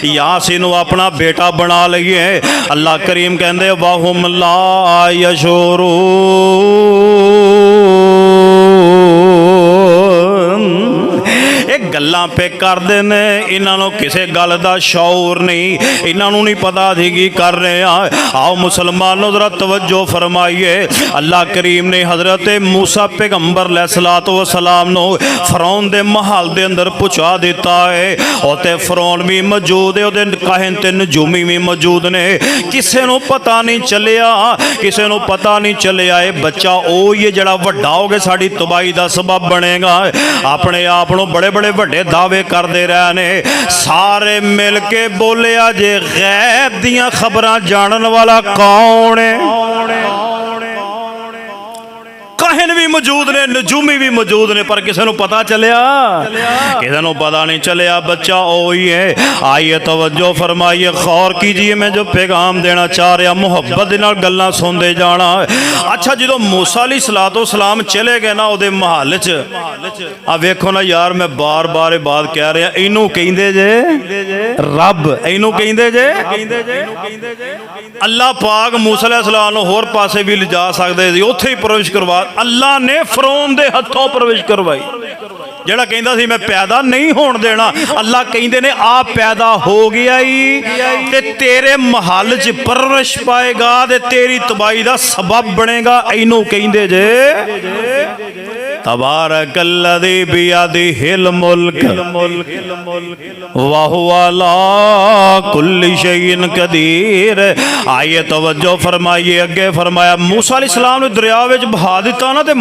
या सिनू अपना बेटा बना लईए। अल्लाह करीम कहंदे वहुम ला यशूरून। गल्लां पे करदे ने, इन्हां नूं किसे गल दा शऊर नहीं, इन्हां नूं नहीं पता सी की कर रहे हैं। आओ मुसलमानों जरा तवज्जो फरमाइए। अल्लाह करीम ने हज़रत मूसा पैगंबर अलैहिस्सलातु वस्सलाम नूं फिरौन दे महल दे अंदर पहुंचा दिता है। उत्ते फिरौन भी मौजूद है, उहदे काहिन ते नजूमी भी मौजूद ने। किसे नूं पता नहीं चलिया, किसे नूं पता नहीं चलिया ये बच्चा ਉਹ ਹੀ ਜਿਹੜਾ ਵੱਡਾ ਹੋ ਕੇ ਸਾਡੀ ਤਬਾਹੀ ਦਾ ਸਬਬ ਬਣੇਗਾ। ਆਪਣੇ ਆਪ ਨੂੰ ਬੜੇ ਬੜੇ ਵੱਡੇ ਦਾਅਵੇ ਕਰਦੇ ਰਹੇ ਨੇ। ਸਾਰੇ ਮਿਲ ਕੇ ਬੋਲਿਆ ਜੇ ਗੈਬ ਦੀਆਂ ਖਬਰਾਂ ਜਾਣਨ ਵਾਲਾ ਕੌਣ ਹੈ? काहिन भी मौजूद ने, नजूमी भी मौजूद ने, पर किसी को पता चलिया? किसी को पता नहीं चलिया। बच्चा ओ ही है। आइए तवज्जो फरमाइए, गौर कीजिए, मैं जो पैगाम देना चाह रहा, मुहब्बत नाल गल्लां सुनते जाना। अच्छा जो मूसा अलैहिस्सलाम चले गए ना उहदे महल च, आ वेखो ना यार, मैं बार बार बात कह रहा, इनू कहिंदे जे रब, इनू कहिंदे जे अल्लाह पाक। मूसा अलैहिस्सलाम नूं होर पासे भी लिजा सकदे सी, उत्थे ही प्रवेश करवा, अल्लाह ने फिरौन दे हथों प्रवेश करवाई। ਜਿਹੜਾ ਕਹਿੰਦਾ ਸੀ मैं पैदा नहीं होण देना, अल्लाह ਕਹਿੰਦੇ ने आप पैदा हो गया ही ते तेरे महल च परवरिश पाएगा ते तेरी तबाही दा सबब बनेगा। इनू ਕਹਿੰਦੇ जे तबारकल्लज़ी बियदिहिल मुल्क व हुवा अला कुल्लि शैइन कदीर। आइए तवज्जो फरमाइए, अगे फरमाया मूसा अलैहिस्सलाम ने दरिया विच बहा दिता ना, ते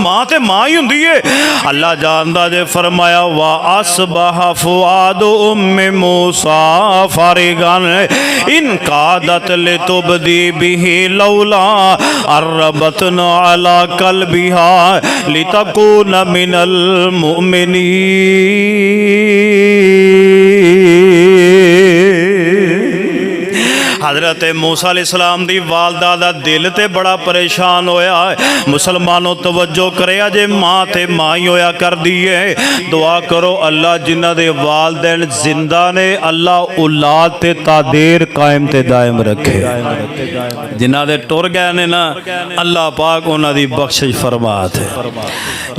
मां ही हुंदी है। अल्लाह जानदा जे फरमाया वा असबह फुआदु उम्मे मूसा फारिगन इन कादत लितुबदी बिही लौला अर्रबतना अला कल्बिहा लितकून मिनल मुमिनीन। हज़रत मूसा अलैहिस्सलाम दी वालदा दा दिल ते बड़ा परेशान होया। मुसलमानों तवज्जो करे, जे माँ ते माँ ही होया कर दी है। दुआ करो अल्लाह जिन्हां दे वालदैन जिंदा ने, अल्लाह औलाद ते तादेर कायम ते दायम रखे। जिन्हां दे टुर गए ने ना, अल्लाह पाक उन्हां दी बख्शिश फरमा दे।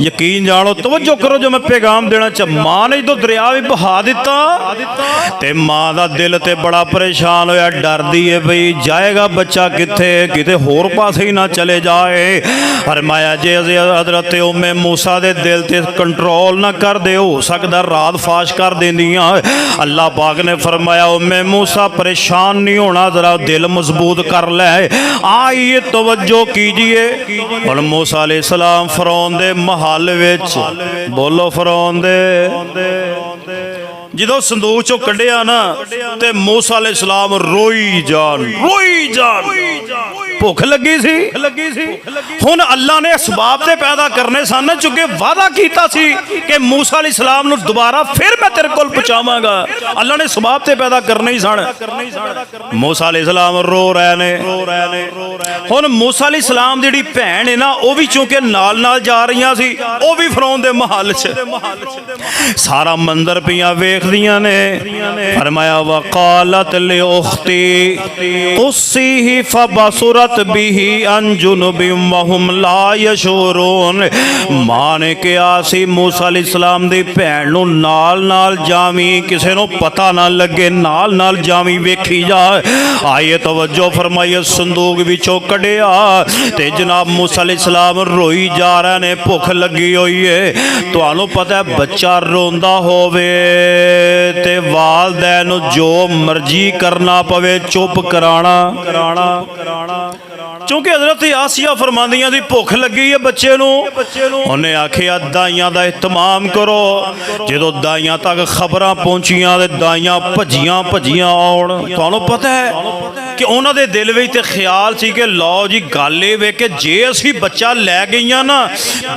यकीन जानो, तवज्जो करो, जो मैं पैगाम देना चाह, माँ ने जो दरिया भी बहा दिता ते माँ दा दिल ते बड़ा परेशान होया, डर है भाई जाएगा बच्चा किथे, किते होर पासे ही ना चले जाए। फरमाया जे हज़रत उम्मे मूसा दे दिल ते कंट्रोल ना कर दे, हो सकदा रात फाश कर देंदियां। अल्लाह पाक ने फरमाया उम्मे मूसा परेशान नहीं होना, जरा दिल मजबूत कर ले। आइए तवज्जो कीजिए। हुण मूसा अलैहिस्सलाम फिरौन दे महल विच, बोलो फिरौन दे, जो संदूक चो कढ़िया ना ते मूसा अलैहिस्सलाम रोई जान भुख लगी सी। हुण अल्लाह ने असबाब ते पैदा करने सन, चूंकि वादा कीता सी कि मूसा अलैहिस्सलाम नूं दोबारा फिर मैं तेरे कोल पहुंचावांगा। अल्लाह ने असबाब ते पैदा करने ही सन। मूसा अलैहिस्सलाम रो रहे ने। हुण मूसा अलैहिस्सलाम दी जिहड़ी भैन है ना, वो भी चूंकि नाल नाल जा रही सी, वो भी फिरौन दे महल च सारा मंदिर पियां वेखदियां ने। फरमाया वक़ालत ले उख्ती उस्सीही फबसुरत बिही अन जुनुबिम वहुम ला यशूरून। मां ने कहा सी मूसा अलैहिस्सलाम दी भैन नूं नाल नाल जावी, किसे नूं पता ना लगे, नाल नाल जावी वेखी जा। आइए तवज्जो फरमाइए, संदूक विचों कढ़िया ते जनाब मूसा अलैहिस्सलाम रोई जा रहे ने, भुख लगी हुई है। तुहानूं पता है बच्चा रोंदा होवे ते वालदैन नूं जो मर्जी करना पवे, चुप कराना। क्योंकि हज़रत आसिया फरमांदियां दी भुख लगी है बच्चे नूं, उन्हें आखिया दाइयां दा इहतमाम करो। जो दाइयां तक खबरां पहुंचियां ते दाइयां भजियां आउण। तुहानूं पता है कि उन्हां दे दिल विच ते ख्याल सी कि लो जी गल ये वे कि जे असीं बच्चा लै गईयां ना,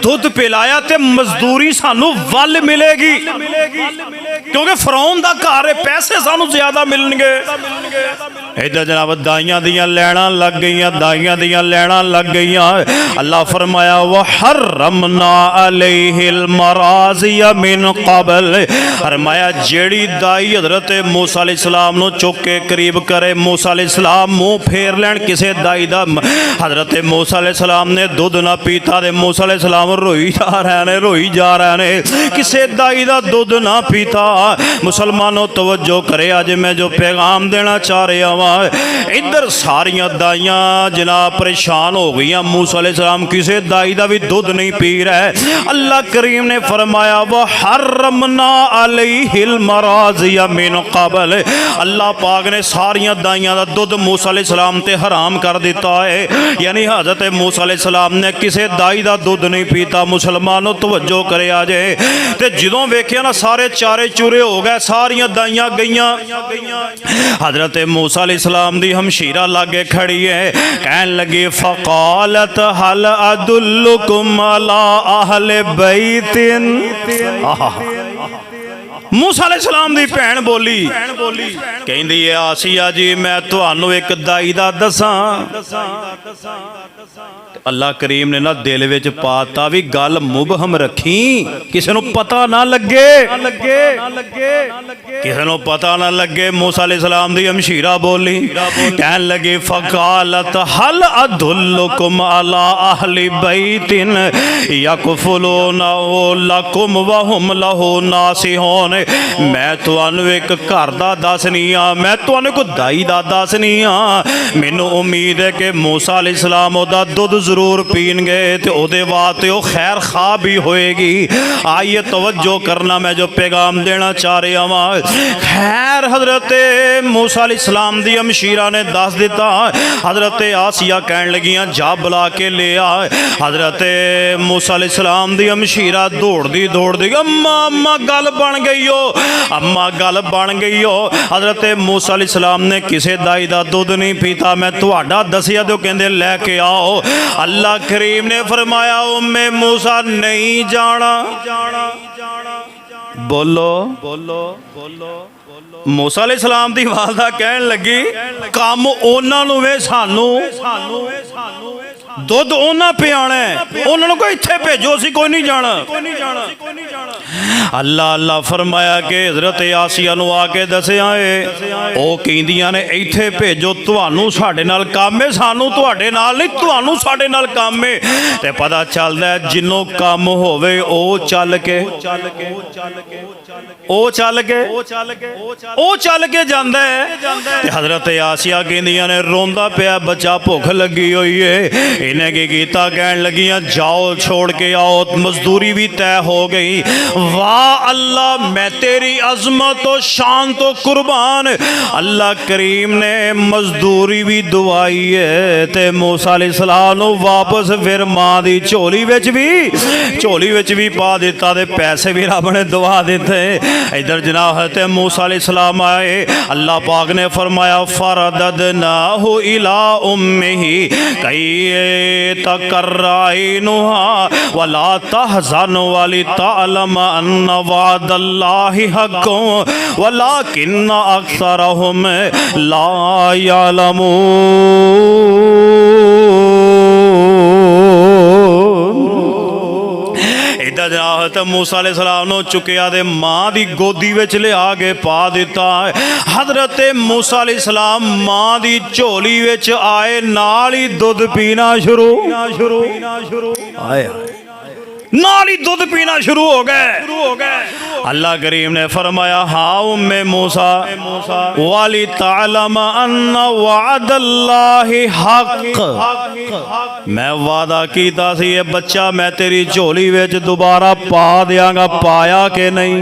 दुध पिलाया ते मजदूरी सानूं वल मिलेगी, क्योंकि फिरौन दा घर है, पैसे सानूं ज्यादा मिलणगे। इधर जनाब दाइयां दियां लैणां लग गईयां, दाइयां दियां लैणां लग गईयां। अल्लाह फरमाया वहर्रमना अलैहिल मराज़िया मिन क़बल। फरमाया जेड़ी दाई हज़रत मूसा अलैहिस्सलाम नूं चुक के करीब करे, मूसा अलैहिस्सलाम मुँह फेर लैन किसे दाई दा। हज़रत मूसा अलैहिस्सलाम ने दुध ना पीता ते मूसा अलैहिस्सलाम रोई जा रहे ने, किसे दाई दा दुध ना पीता। मुसलमानों तवज्जो करे, अज मैं जो पैगाम देना चाह रहा वां, इधर सारियां दाइयां जनाब परेशान हो गई। मूसा अलैहिस्सलाम किसी दाई का भी दुध नहीं पी रहा। अल्लाह करीम ने फरमाया वह हर्रमना अलैहिल मराज़िया मिन क़बल, अल्लाह पाक ने सारियां दाइयां का दुध मूसा अलैहिस्सलाम ते हराम कर दिता है। यानी हज़रत मूसा अलैहिस्सलाम ने किसी दाई का दुध नहीं पीता। मुसलमानों तवज्जो करे अजे, ते जदों वेखिया ना सारे चारे चूरे हो गए, सारियां दाइयां गईयां। हज़रत मूसा अलैहिस्सलाम दी हमशीरा लागे खड़ी है, कहन लगी फ़क़ालत हल अदुल्लुकुम अला अहले बैतिन। मूसा अलैहिस्सलाम दी भैन बोली, कहंदी है आसिया जी मैं तुहानू एक दाई दा दसां। अल्लाह करीम ने ना दिल विच पाता भी गल मुबहम रखी, किसी नू पता ना लगे, किसी नू पता ना लगे। मूसा अलैहिस्सलाम दी हमशीरा बोली, कहन लगी फ़क़ालत हल अदुल्लुकुम अला अहली बैतिन यकफुलूना लकुम व हुम लहू नासिहून। मैं तुहानू एक घर दा दसनी आ, मैं तुहानू कोई दाई दा दसनी आ। मैनू उम्मीद है कि मूसा अलैहिस्सलाम ओदा दुध जरूर पीनगे ते ओदे वास्ते ओ खैर खा भी होएगी। आइए तवज्जो करना, मैं जो पैगाम देना चाह रहा वां। खैर हज़रत मूसा अलैहिस्सलाम दी हमशीरा ने दस दिता। हज़रत आसिया कहन लगियां जा बुला के ले आ। हज़रत मूसा अलैहिस्सलाम दी हमशीरा दौड़दी दौड़दी अम्मा अम्मा गल बन गई हो, अम्मा गल बन गई हो। हज़रत मूसा अलैहिस्सलाम ने किसी दाई दा दुध नहीं पीता, मैं तुहाडा दसिया तो कहंदे लैके आओ। अल्लाह करीम ने फरमाया उम्मे मूसा नहीं जाना। बोलो बोलो बोलो। मूसा अलैहिस्सलाम दी वालदा कहन लगी काम उन्हां नूं वे सानू दुध उन्हां पियाना है, उन्हां नूं कोई इत्थे भेजो, असीं कोई नहीं जाना। अल्लाह अल्लाह फरमाया कि हज़रत आसिया नूं आके दसिया है, ओ कहंदियां ने इत्थे भेजो, तुहानू साडे नाल काम है, सानू तुहाडे नाल नहीं, तुहानू साडे नाल काम है। ते पता चलदा है जिन्नों काम होवे ओ चल के जांदा है। हज़रत आसिया कहंदियां ने रोंदा पिया बच्चा, भुख लगी हुई है। इन्हें की कीता, कहन लगियां जाओ छोड़ के आओ, मजदूरी भी तय हो गई। वाह अल्लाह मैं तेरी अजमत तो शान तो कुर्बान। अल्लाह करीम ने मजदूरी भी दुआई है ते मूसा अलैहिस्सलाम नूं वापस फिर मां दी झोली विच भी पा दिता ते पैसे भी रब ने दुआ दिते। इधर जनाब हज़रत मूसा अलैहिस्सलाम आए, अल्लाह पाक ने फरमाया फरददनाहु इला उम्मिही कई तकर्राइनुहा वला तहज़न वली तअलम अन्ना वादल्लाहि हक़्क़ुन वलाकिन्ना अक्सरहुम ला यअलमून। हज़रत मूसा अलैहिस्सलाम नूं चुकिया दे मां दी गोदी विच लिया के पा दिता। हज़रत मूसा अलैहिस्सलाम मां दी झोली विच आए, नाल ही दुध पीना शुरू आए, नाल ही दुध पीना शुरू हो गए। अल्लाह करीम ने फरमाया हाँ उम्मे मूसा वाली तालम अन्ना वादल्लाहि हक़, मैं वादा कीता सी ये बच्चा मैं तेरी झोली विच दोबारा पा दियांगा, पाया के नहीं?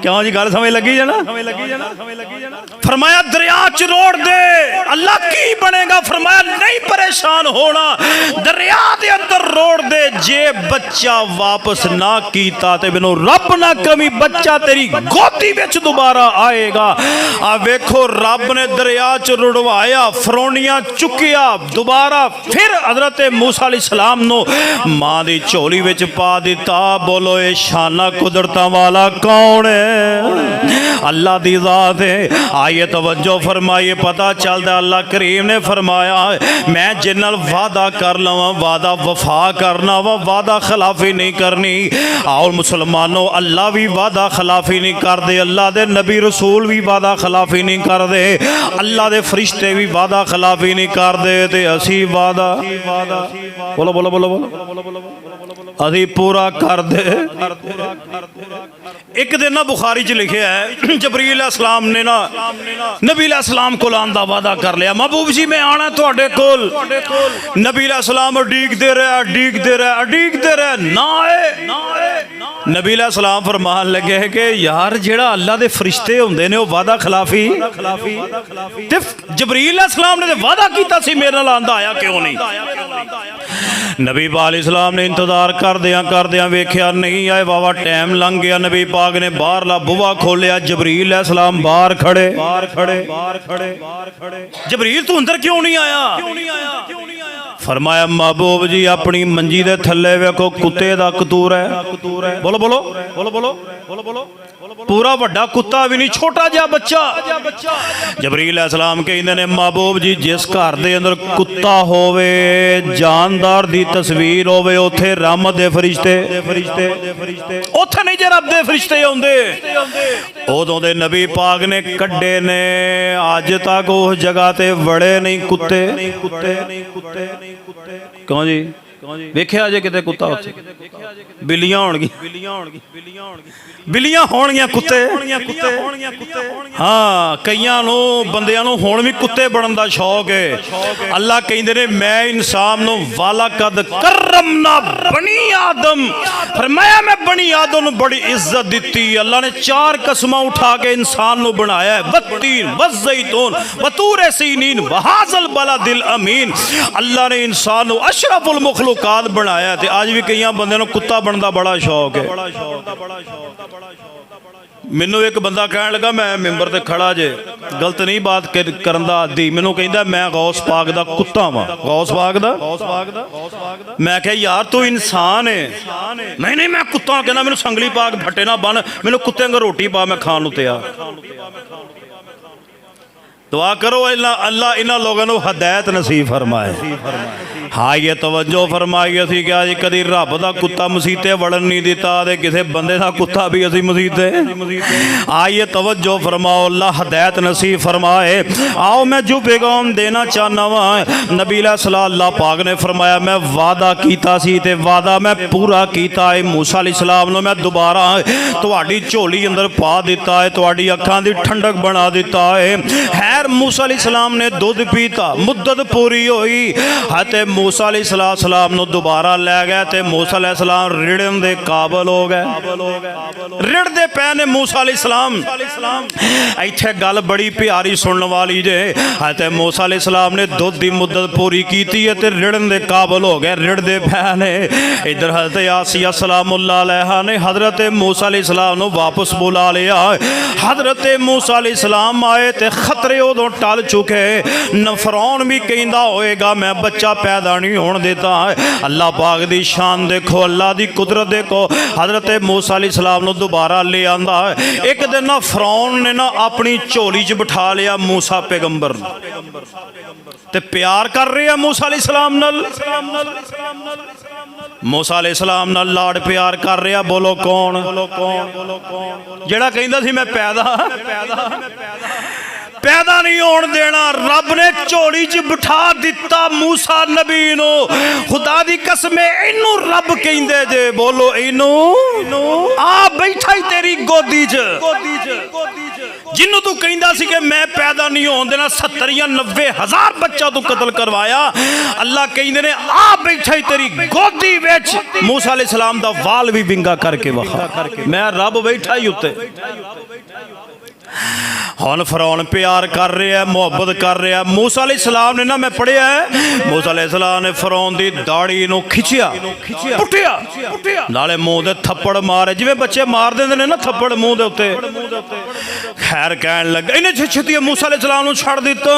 क्यों जी गल समझ लगी जना? फरमाया दरिया च रोड़ दे। अल्लाह की बनेगा? फरमाया नहीं परेशान होना, दरिया दे अंदर रोड़ दे। जे बच्चा वापस ना कीता ते मैनू रब ना कमी बच्चा तेरी गोदी विच दोबारा आएगा। आ वेखो रब ने दरिया च रुड़वाया, फरौनियां चुकिया, दोबारा फिर हज़रत मूसा अलैहिस्सलाम नू मां दी झोली विच पा दिता। बोलो ये शाना कुदरतां वाला कौन है? अल्लाह दी ज़ात है। आइए तवज्जो फरमाइए, पता चलता अल्लाह करीम ने फरमाया मैं जिन्नल वादा कर लवां वादा वफा करना वा, वादा खिलाफी नहीं करनी। और मुसलमानों अल्लाह भी वादा खिलाफी नहीं करते, अल्लाह दे नबी रसूल भी वादा खिलाफी नहीं करते, अल्लाह दे फरिश्ते भी वादा खिलाफी नहीं करते। ते असी वादा बोलो बोलो बोलो बोलो असी पूरा कर दे। एक दिन ना बुखारी च लिखे है जबरील अलैहिस्सलाम ने ना नबी अलैहिस्सलाम को आने का वादा कर लिया, महबूब जी मैं आना तुहाडे कोल। नबी अलैहिस्सलाम उडीकदे रहे ना आए। नबी अलैहिस्सलाम फरमान लगे कि यार जेड़ा अल्लाह दे फरिश्ते हुंदे ने वो वादा खिलाफी ते जबरील अलैहिस्सलाम ने वादा कीता सी मेरे नाल आंदा आया क्यों नहीं। नबी पाक अलैहिस्सलाम ने इंतजार करदियां वेख्या नहीं आए, वावा टाइम लंघ गया। नबी पाक ने बाहरला बुआ खोलिया, जबरील अलैहिस्सलाम बाहर खड़े। जबरील तू अंदर क्यों नहीं आया? फरमाया महबूब जी अपनी मंजी दे थल्ले वेखो कुत्ते दा कतूर है। बोलो बोलो बोलो बोलो बोलो बोलो पूरा वड्डा कुत्ता भी नहीं, छोटा जिहा बच्चा। जबरील अलैहिस्सलाम कहंदे ने महबूब जी जिस घर दे अंदर कुत्ता होवे, जानदार दी तस्वीर होवे, उथे रहमत दे फरिश्ते उथे नहीं जे रब दे फरिश्ते आउंदे। उदों दे नबी पाक ने कड्डे ने, अज तक उस जगह ते वड़े नहीं कुत्ते। क्यों जी वेख्या जे किते कुत्ता उत्थे? बिल्लियां होणगियां कुत्ते। हाँ कईयां नूं बंदियां नूं हुण भी कुत्ते बनन दा शौक है। अल्लाह कहंदे ने मैं इंसान नूं वाला कद करमना बनी आदम, फरमाया मैं बनी आदम नूं बड़ी इज्जत दित्ती। अल्लाह ने 4 कसमां उठा के इंसान नूं बनाया है, वत्तीन वज़ैतून वतूर सीनीन वहाज़ल बलदिल अमीन। अल्लाह ने इंसान नूं अशरफुल मखलूकात बनाया। ते अज भी कईयां बंदियां नूं कुत्ता बनन दा बड़ा शौक है। मैनू एक बंदा कह लगा मैं मैंबर ते खड़ा जे, गलत नहीं बात करन दा आदी, मैनू कहंदा मैं गौस पाक दा कुत्ता वां। गौस पाक दा मैं कहा यार तू इंसान है। नहीं मैं कुत्ता। कहना मैनू संगली पाक फट्टे ना बन, मैनू कुत्ते वांग रोटी पा, मैं खान नूं तैयार। दुआ करो अल्लाह इन्हां लोगों को हदायत नसीब फरमाए। हाँ ये तवज्जो फरमाई असी क्या जी कभी रब का कुत्ता मसीते वड़न नहीं दिता ते किसी बंदे का कुत्ता भी असी मसीते। आइए तवज्जो फरमाओ, अल्लाह हदायत नसीब फरमाए। आओ मैं जो पैगाम देना चाहना वा, नबी अल्लाह पाक ने फरमाया मैं वादा कीता सी ते वादा मैं पूरा कीता है। मूसा अलैहिस्सलाम नूं मैं दोबारा तुहाडी झोली अंदर पा दिता है, तुहाडी अखां दी ठंडक बना दिता है। मूसा अलैहिस्सलाम ने दुध पीता, मुद्दत पूरी हुई, ते मूसा अलैहिस्सलाम नूं दोबारा लै गए ते मूसा अलैहिस्सलाम रिड़न दे काबल हो गए। रिड़दे पै ने मूसा अलैहिस्सलाम। इत्थे गल बड़ी प्यारी सुनने वाली जे, ते मूसा अलैहिस्सलाम ने दुध दी मुद्दत पूरी कीती है ते रिड़न दे काबल हो गए, रिड़दे पै ने। इधर हज़रत आसिया सलामुल्लाह अलैहा ने हज़रत मूसा अलैहिस्सलाम नूं वापस बुला लिया। हज़रत मूसा अलैहिस्सलाम आए ते खतरे उदों टल चुके। न फिरौन भी कहंदा होएगा मैं बच्चा पैदा नहीं होने देता। अल्लाह पाक दी शान देखो, अल्लाह दी कुदरत देखो। हज़रत मूसा अलैहिस्सलाम नूं दोबारा ले आंदा। एक दिन ना फिरौन ने ना अपनी झोली च बिठा लिया मूसा पैगंबर ते प्यार कर रहे हैं मूसा अलैहिस्सलाम नाल। मूसा अलैहिस्सलाम नाल लाड़ प्यार कर रहा। बोलो कौन? जेड़ा कहंदा सी मैं पैदा नहीं होने देना, रब ने झोली च बिठा दिता मूसा नबी नू। खुदा दी कसम इनू रब कहंदे जे। बोलो इनू आ बैठा ही तेरी गोदी च, जिन्नू तू कहंदा सी कि मैं पैदा नहीं होने देना, 70 या 90 हज़ार बच्चा तू कतल करवाया। अल्लाह कहंदे ने आ बैठा ही तेरी गोदी विच। मूसा अलैहिस्सलाम दा वाल भी विंगा करके वखा, मैं रब बैठा ही उत्ते। हुण फिरौन प्यार कर रहा है, मुहब्बत कर रहा है। मूसा अलैहिस्सलाम ने ना मैं पढ़िया है, मूसा अलैहिस्सलाम ने फिरौन दी दाढ़ी नूं खिंचिया, पुट्टिया, नाले मुंह दे थप्पड़ मारे, जिवें बच्चे मार देंदे ने ना थप्पड़ मुंह दे उत्ते। खैर कहन लगा इन्हें छेती मूसा अलैहिस्सलाम नूं छड़ दिता।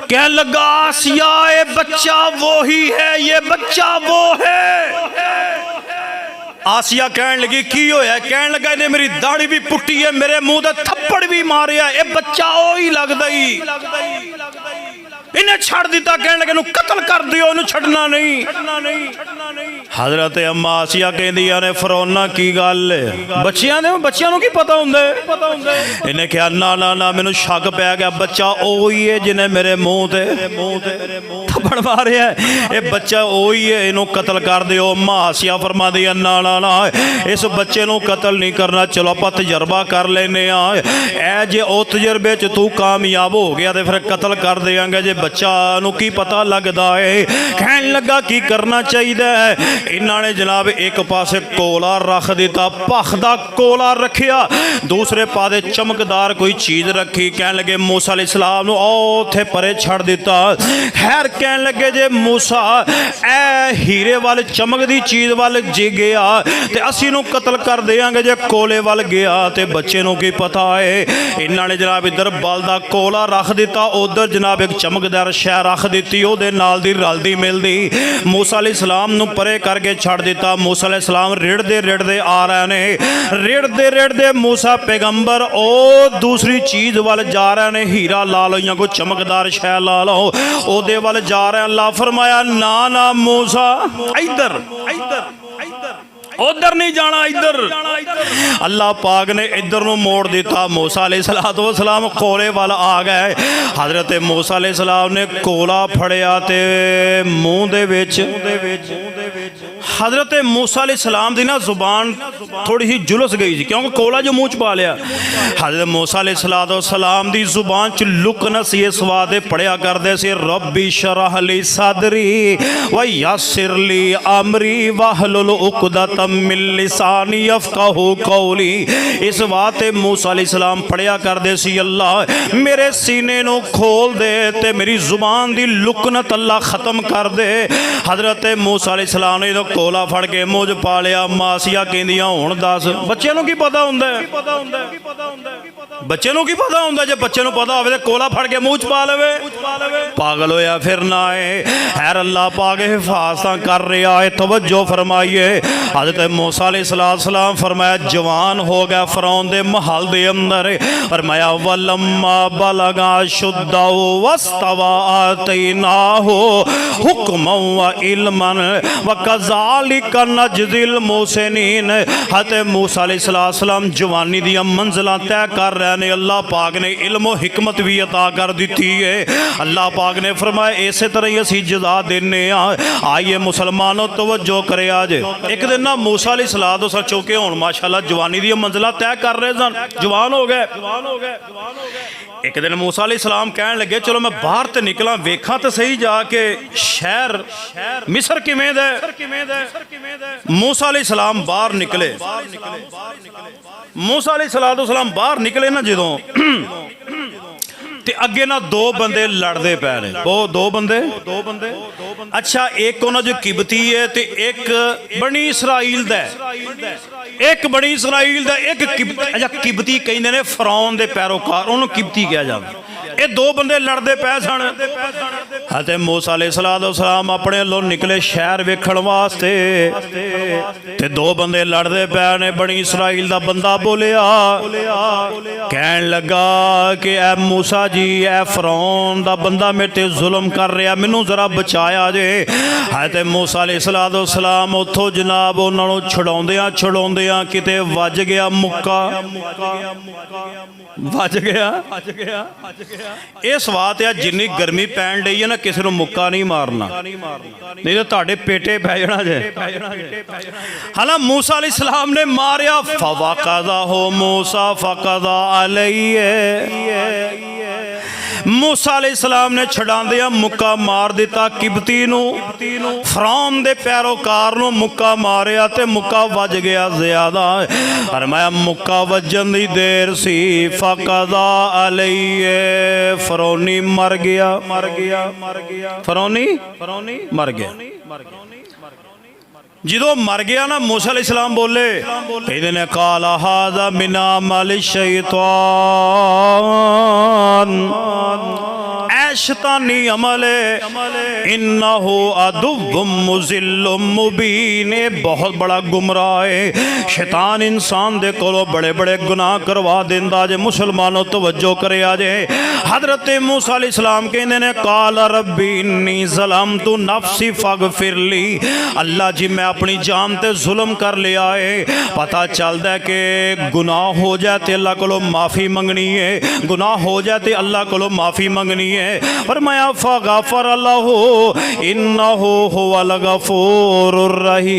कहन लगा आसिया ये बच्चा वो ही है, ये बच्चा वो है। आसिया कहन लगी की होया? कहन लगा इन्हें मेरी दाढ़ी भी पुट्टी है, मेरे मुंह दे थप्पड़ भी मारे, ये बच्चा ओ ही लगदा ही। इन्हें छड़ दिता, कहने लगे इन्हू कतल कर दियो, इन्हू छड़ना नहीं। हजरत अम्मा आसिया कहंदियां ने फिरौना की गल है, बच्चियां नूं की पता हुंदा है। इन्हें कहा ना ना ना मैनू शक पै गया, बच्चा ओही है जिन्हें मेरे मुंह ते थप्पड़ मारिया, ये बच्चा ओही है, इन्हू कतल कर दियो। अम्मा आसिया फरमांदी ना ना ना इस बच्चे नूं कतल नहीं करना, चलो आपां तजर्बा कर लेने आ, ए जे ओ तजर्बे च तू कामयाब हो गया तो फिर कतल कर देंगे, जे बच्चा नूं की पता लगदा है। कहन लगा की करना चाहिए है। इन्होंने जनाब एक पासे कोला रख दिता, भख दा कोला रखिया, दूसरे पासे चमकदार कोई चीज़ रखी। कहन लगे मूसा अलैहिस्सलाम नूं उत्थे परे छड़ दिता। खैर कहन लगे जे मूसा ए हीरे वाल चमकदी चीज़ वाल जे गया तो असी नूं कतल कर देंगे, जे कोले वाल गया तो बच्चे नूं की पता है। इन्होंने जनाब इधर बल दा कोला रख दिता, उधर जनाब एक चमकदार शह रख दी, उहदे नाल दी रलदी मिलदी मूसा अलैहिस्सलाम नूं परे करके छड़ दिता। मूसा अलैहिस्सलाम रिड़दे आ रहे ने, रिड़दे मूसा पैगंबर ओ दूसरी चीज़ वाल जा रहे ने, हीरा ला लो या कोई चमकदार शह ला लो, ओदे वाल जा रहे। अल्लाह फरमाया ना ना मूसा इधर उधर नहीं जाना, इधर। अल्लाह पाक ने इधर नूं मोड़ दिता। मूसा अलैहिस्सलातु वस्सलाम कोले वाल आ गए। हजरत मूसा अलैहिस्सलाम ने कोला फड़िया ते मूँह दे विच हजरत मूसा अलैहिस्सलाम दी ना जुबान थोड़ी सी जुलस गई सी, क्योंकि कोला जो मूँह च पा लिया। हजरत मूसा अलैहिस्सलातु वस्सलाम दी जुबान च लुक न सी, इस वादे पढ़िया करदे सी रब्बी शरह ली सदरी व यस्सिर ली अमरी वहलुल उक़दतम मिन लिसानी यफ़क़हू क़ौली। इस वाते मूसा अलैहिस्सलाम पढ़िया करदे सी अल्लाह मेरे सीने नूं खोल दे ते मेरी जुबान दी लुकनत अल्लाह खत्म कर दे। हजरत मूसा अलैहिस्सलाम ने जो कोला फड़ के मुँह च पा लिया। मासिया कहंदियां हुण दस बच्चे नूं की पता हुंदा है, बच्चे नूं की पता हुंदा, जे बच्चे नूं पता होवे ते कोला फड़ के मुँह च पा लवे, पागल होया फिर ना है। खैर अल्लाह पाक हिफाजत कर रहा है, तवज्जो फरमाइए। हजरत मूसा अलैहिस्सलाम फरमाया जवान हो गया फिरौन दे महल दे अंदर, फरमाया वलम्मा बलगा शुद्दहु वस्तवा आतैनाहु हुक्मन व इल्मन व कज़ालिका नजज़िल मुहसिनीन। हजरत मूसा अलैहिस्सलाम जवानी दी मंजिलां तय कर रहे ने, अल्लाह पाक ने इल्म व हिकमत भी अता कर दी है। अल्लाह पाक ने फरमाया इस तरह ही असी जज़ा देने। आइए मुसलमानों तवज्जो करे, आज एक दिन ना मूसा अलैहिस्सलाम चौके हुण माशाअल्लाह जवानी दी मंजिलां तय कर रहे सन, जवान हो गए। एक दिन मूसा अलैहिस्सलाम कहन लगे चलो मैं बाहर ते निकला, वेखां ते सही जाके शहर मिस्र किवें दा। मूसा अलैहिस्सलाम बाहर निकले, मूसा अलैहिस्सलाम बाहर निकले ना जदों ते अगे ना दो बंदे लड़ते पे ने, वो दो बंदे अच्छा एक उन्होंने जो किबती है ते एक बनी इसराइल दा, एक बनी इसराइल दा, एक अच्छा किबती कहते ने फिरौन दे पैरोकार, उन्होंने किबती कहा जाता। ये दो बंदे लड़ते पे सन। हज़रत मूसा अलैहिस्सलाम अपने लो निकले शहर वेखण वास्ते, ते दो बंदे लड़ते पे ने। बनी इसराइल दा बंदा बोलिया, कहन लगा कि ए मूसा जी ए फिरौन दा बंदा मेरे ते जुल्म कर रहा, मैनू जरा बचाया जे। हज़रत मूसा अलैहिस्सलाम उथों जनाब उन्होंने छुड़ाउंदियां किते वज गया मुक्का, वज गया। इस बात है जिन्नी गर्मी पैन डई है ना, किसी को मुक्का नहीं मारना, नहीं तो तुहाडे पेटे पै जाना जे। हाँ मूसा अलैहिस्सलाम ने मारिया, फवक़ज़ा हो मूसा फ़क़ज़ा अलैहि। मूसा अलैहिस्सलाम ने छड़ांदियां मुक्का मार दिता किबती नूं, फिरौन दे पैरोकार नूं मुक्का मारिया ते मुक्का वज गया ज्यादा। फरमाया मुक्का वजन दी देर सी, फ़क़ज़ा अलैहि, फिरौनी मर गया, फिरौनी मर गया। जो मर गया ना मूसा अलैहिस्सलाम बोले, कहते ने काला हाज़ा मिन अमल शैतान, ऐ शैतानी अमल है, इन्नहु अदुव्वुम मुज़िल्लुम मुबीन, बहुत बड़ा गुमराह है। शैतान इंसान दे कोलों बड़े बड़े गुनाह करवा देंदा जे। मुसलमानों तवज्जो करे आजे, हजरत मूसा अलैहिस्सलाम कहंदे ने काल रब्बी इन्नी ज़लमतु नफ्सी फगफिरली, अल्लाह जी मैं अपनी जान ते जुल्म कर लिया है। पता चलता है कि गुनाह हो जाए तो अल्लाह को माफ़ी मंगनी है, गुनाह हो जाए तो अल्लाह को माफ़ी मंगनी है। फरमाया फगफर अल्लाहु इन्नहु हुवल गफूरुर रहीम,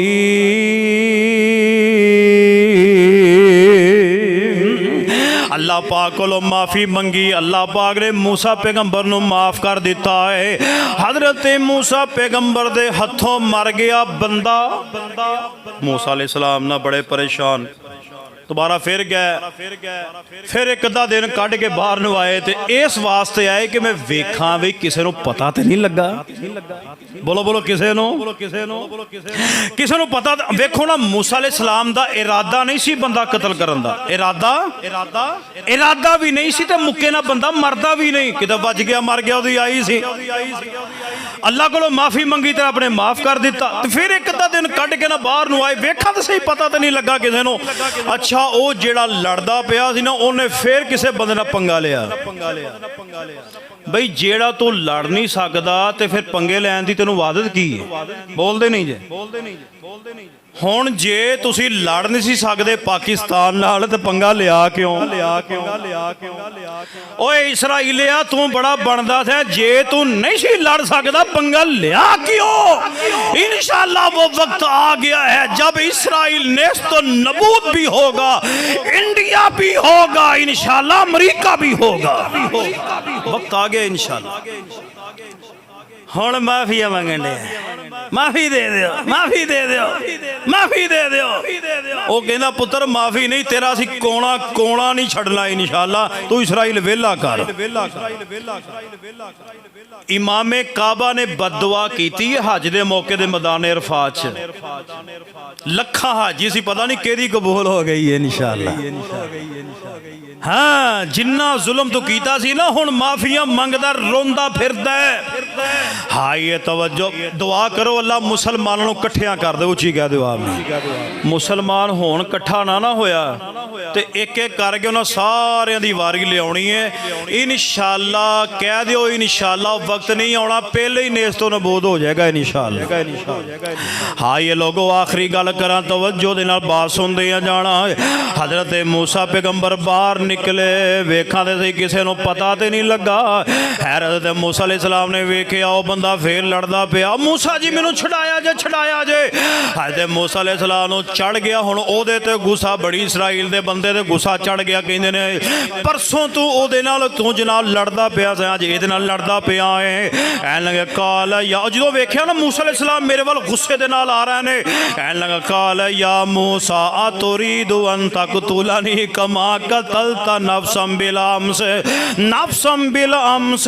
अल्लाह पाक को माफ़ी मंगी, अल्लाह पाक ने मूसा पैगंबर नूं माफ़ कर दिता है। हजरत मूसा पैगंबर दे हथों मर गया बंदा। मूसा अलैहिस्सलाम ना बड़े परेशान, दोबारा फिर गए, फिर एक अद्धा दिन कढ़ के बाहर नूं आए तो इस वास्ते आए कि मैं वेखां भी किसी नूं पता तो नहीं लगा। बोलो बोलो किसे नूं पता। वेखो ना मूसा अलैहिस्सलाम दा इरादा नहीं सी बंदा कतल करन दा, इरादा भी नहीं सी ते मुक्के ना बंदा मरदा भी नहीं, किते बच गया मर गया उहदी आई सी। अल्लाह को माफ़ी मंगी तो आपने माफ़ कर दिता। तो फिर एक अद्धा दिन कढ़ के ना बाहर नूं आए, वेखा तो सही पता तो नहीं लगा किसी नूं। अच्छा वो जेड़ा लड़दा पिया सी ना उन्हें फिर किसी बंदे नाल पंगा लिया। बई जेड़ा तू लड़ नहीं सकदा ते फिर पंगे लैन दी तेनों आदत की है? बोलदे नहीं जे। हुण जे तुसी लड़ नहीं सी सकदे पाकिस्तान नाल ते पंगा लिया क्यों? ओए इसराइलिया तू बड़ा बनदा था, जे तू नहीं सी लड़ सकदा पंगा लिया क्यों? इंशाअल्लाह वो वक्त आ गया है जब इसराइल नेस्तो नबूद भी होगा, इंडिया भी होगा, इंशाअल्लाह अमेरिका भी होगा। वक्त आ गया इंशाअल्लाह। हुण माफिया मंगन दे, माफी दे दियो, माफी दे दियो, माफी दे दियो। वो कहना पुत्र माफी नहीं, तेरा असी कोना कोना नहीं छड़ना इंशाअल्लाह, तू इसराइल वेला कर। इमामे काबा ने बददुआ कीती है हज दे मौके दे मैदान अरफात च। लखा हाजी सी, पता नहीं केदी कबूल हो गई है इंशाअल्लाह। हाँ जिन्ना जुल्म तो कीता सी ना, हुण माफिया मंगदा रोंदा फिरदा है। हाँ ये तवज्जो, दुआ करो अल्लाह मुसलमानों को कट्ठियां कर दे। उची कह दो आप मुसलमान होण कट्ठा ना होया ते एक एक करके उन्हें सारियां दी वारी लियाउणी है इंशाअल्लाह। कह दिओ इंशाअल्लाह, वक्त नहीं आना, पहले ही नेस तो नबूद हो जाएगा इंशाअल्लाह। हाँ ये लोगों आखिरी गल करा, तवज्जो दे नाल बात सुनदे जाना। हजरत मूसा पैगंबर बाहर निकले, वेखा ते सही किसी नूं पता तो नहीं लगा। हजरत मूसा अलैहिस्सलाम ने वेखिया वो बंदा फिर लड़दा पिया, मूसा जी मैनूं छड़ाया जे, छड़ाया जे। हजरत मूसा अलैहिस्सलाम नूं चढ़ गया, हुण ओहदे ते गुस्सा, बड़ी इसराइल दे बंदे ते गुस्सा चढ़ गया। कहंदे ने परसों तू ओहदे नाल तू जनाब लड़दा पिया सी, अज इहदे नाल लड़दा पिया है। कहन लगे काल या, जो वेख्या ना मूसा अलैहिस्सलाम मेरे वाल गुस्से दे नाल आ रहे ने, कहन लगा काल या मूसा अतुरीदु अन तक़तुलनी कमा कतलता नफ्सम बिल अम्स, नफ्सम बिल अम्स।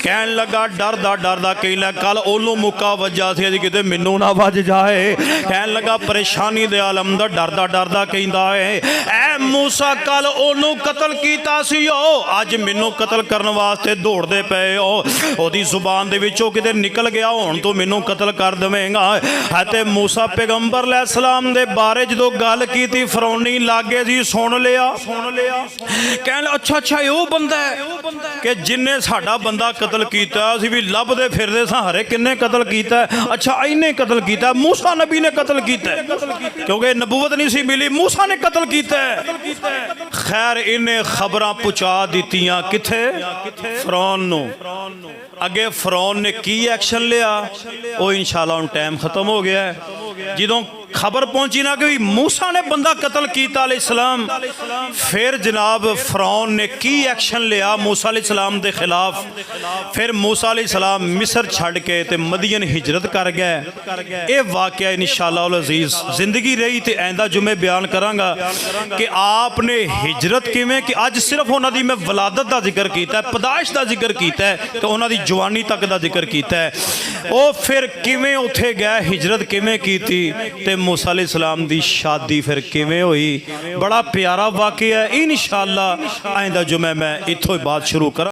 कहन लगा डरदा डरदा कहला कल ओनू मुक्का वजा सी, किते मैनू ना वज जाए। कहन लगा परेशानी दे आलम दा डरदा डरदा कहंदा है ऐ मूसा कल ओनू कतल कीता सी, अज मैनू कतल करन वास्ते दौड़दे पए हो, ओदी जुबान दे विचों किते निकल गया, हुण तू मैनू कतल कर देवेंगा। है ते मूसा पैगंबर अलैहिस्सलाम दे बारे जदों गल कीती फरौनी लागे सी, सुन लिया। कहन अच्छा अच्छा वो बंदा है कि जिन्ने साडा बंदा कतल कीता, असीं भी लभदे फिरदे सां हरे किन्ने कतल कीता है। अच्छा इन्हें कतल कीता, मूसा नबी ने कतल कीता है, क्योंकि नबूवत नहीं सी मिली, मूसा ने कतल कीता है। खैर इन्हें खबरां पहुंचा दित्तियां किथे? फिरौन नूं। अगे फिरौन ने की एक्शन लिया वो इंशाअल्लाह हुण टाइम खत्म हो गया है। जदों खबर पहुंची ना कि मूसा ने बंदा कतल किया अलैहिस्सलाम, फिर जनाब फिरौन ने की एक्शन लिया मूसा अलैहिस्सलाम के खिलाफ। फिर मूसा अलैहिस्सलाम मिस्र छड़ के ते मदीन हिजरत कर गए। ये वाकया इंशाअल्लाह अल अजीज जिंदगी रही तो आइंदा जुमे बयान करांगा कि आपने हिजरत किवें, कि अज सिर्फ उन्होंने मैं वलादत का जिक्र किया, पैदाइश का जिक्र किया, तो उन्होंने जवानी तक का जिक्र किया। वो फिर किवें उत्थे गया, हिजरत किवें कीती, ते मूसा अलैहिस्सलाम दी शादी फिर किवें हुई। बड़ा प्यारा वाकया है। इंशाअल्लाह आइंदा जुमे मैं इत्थों ही बात शुरू करा।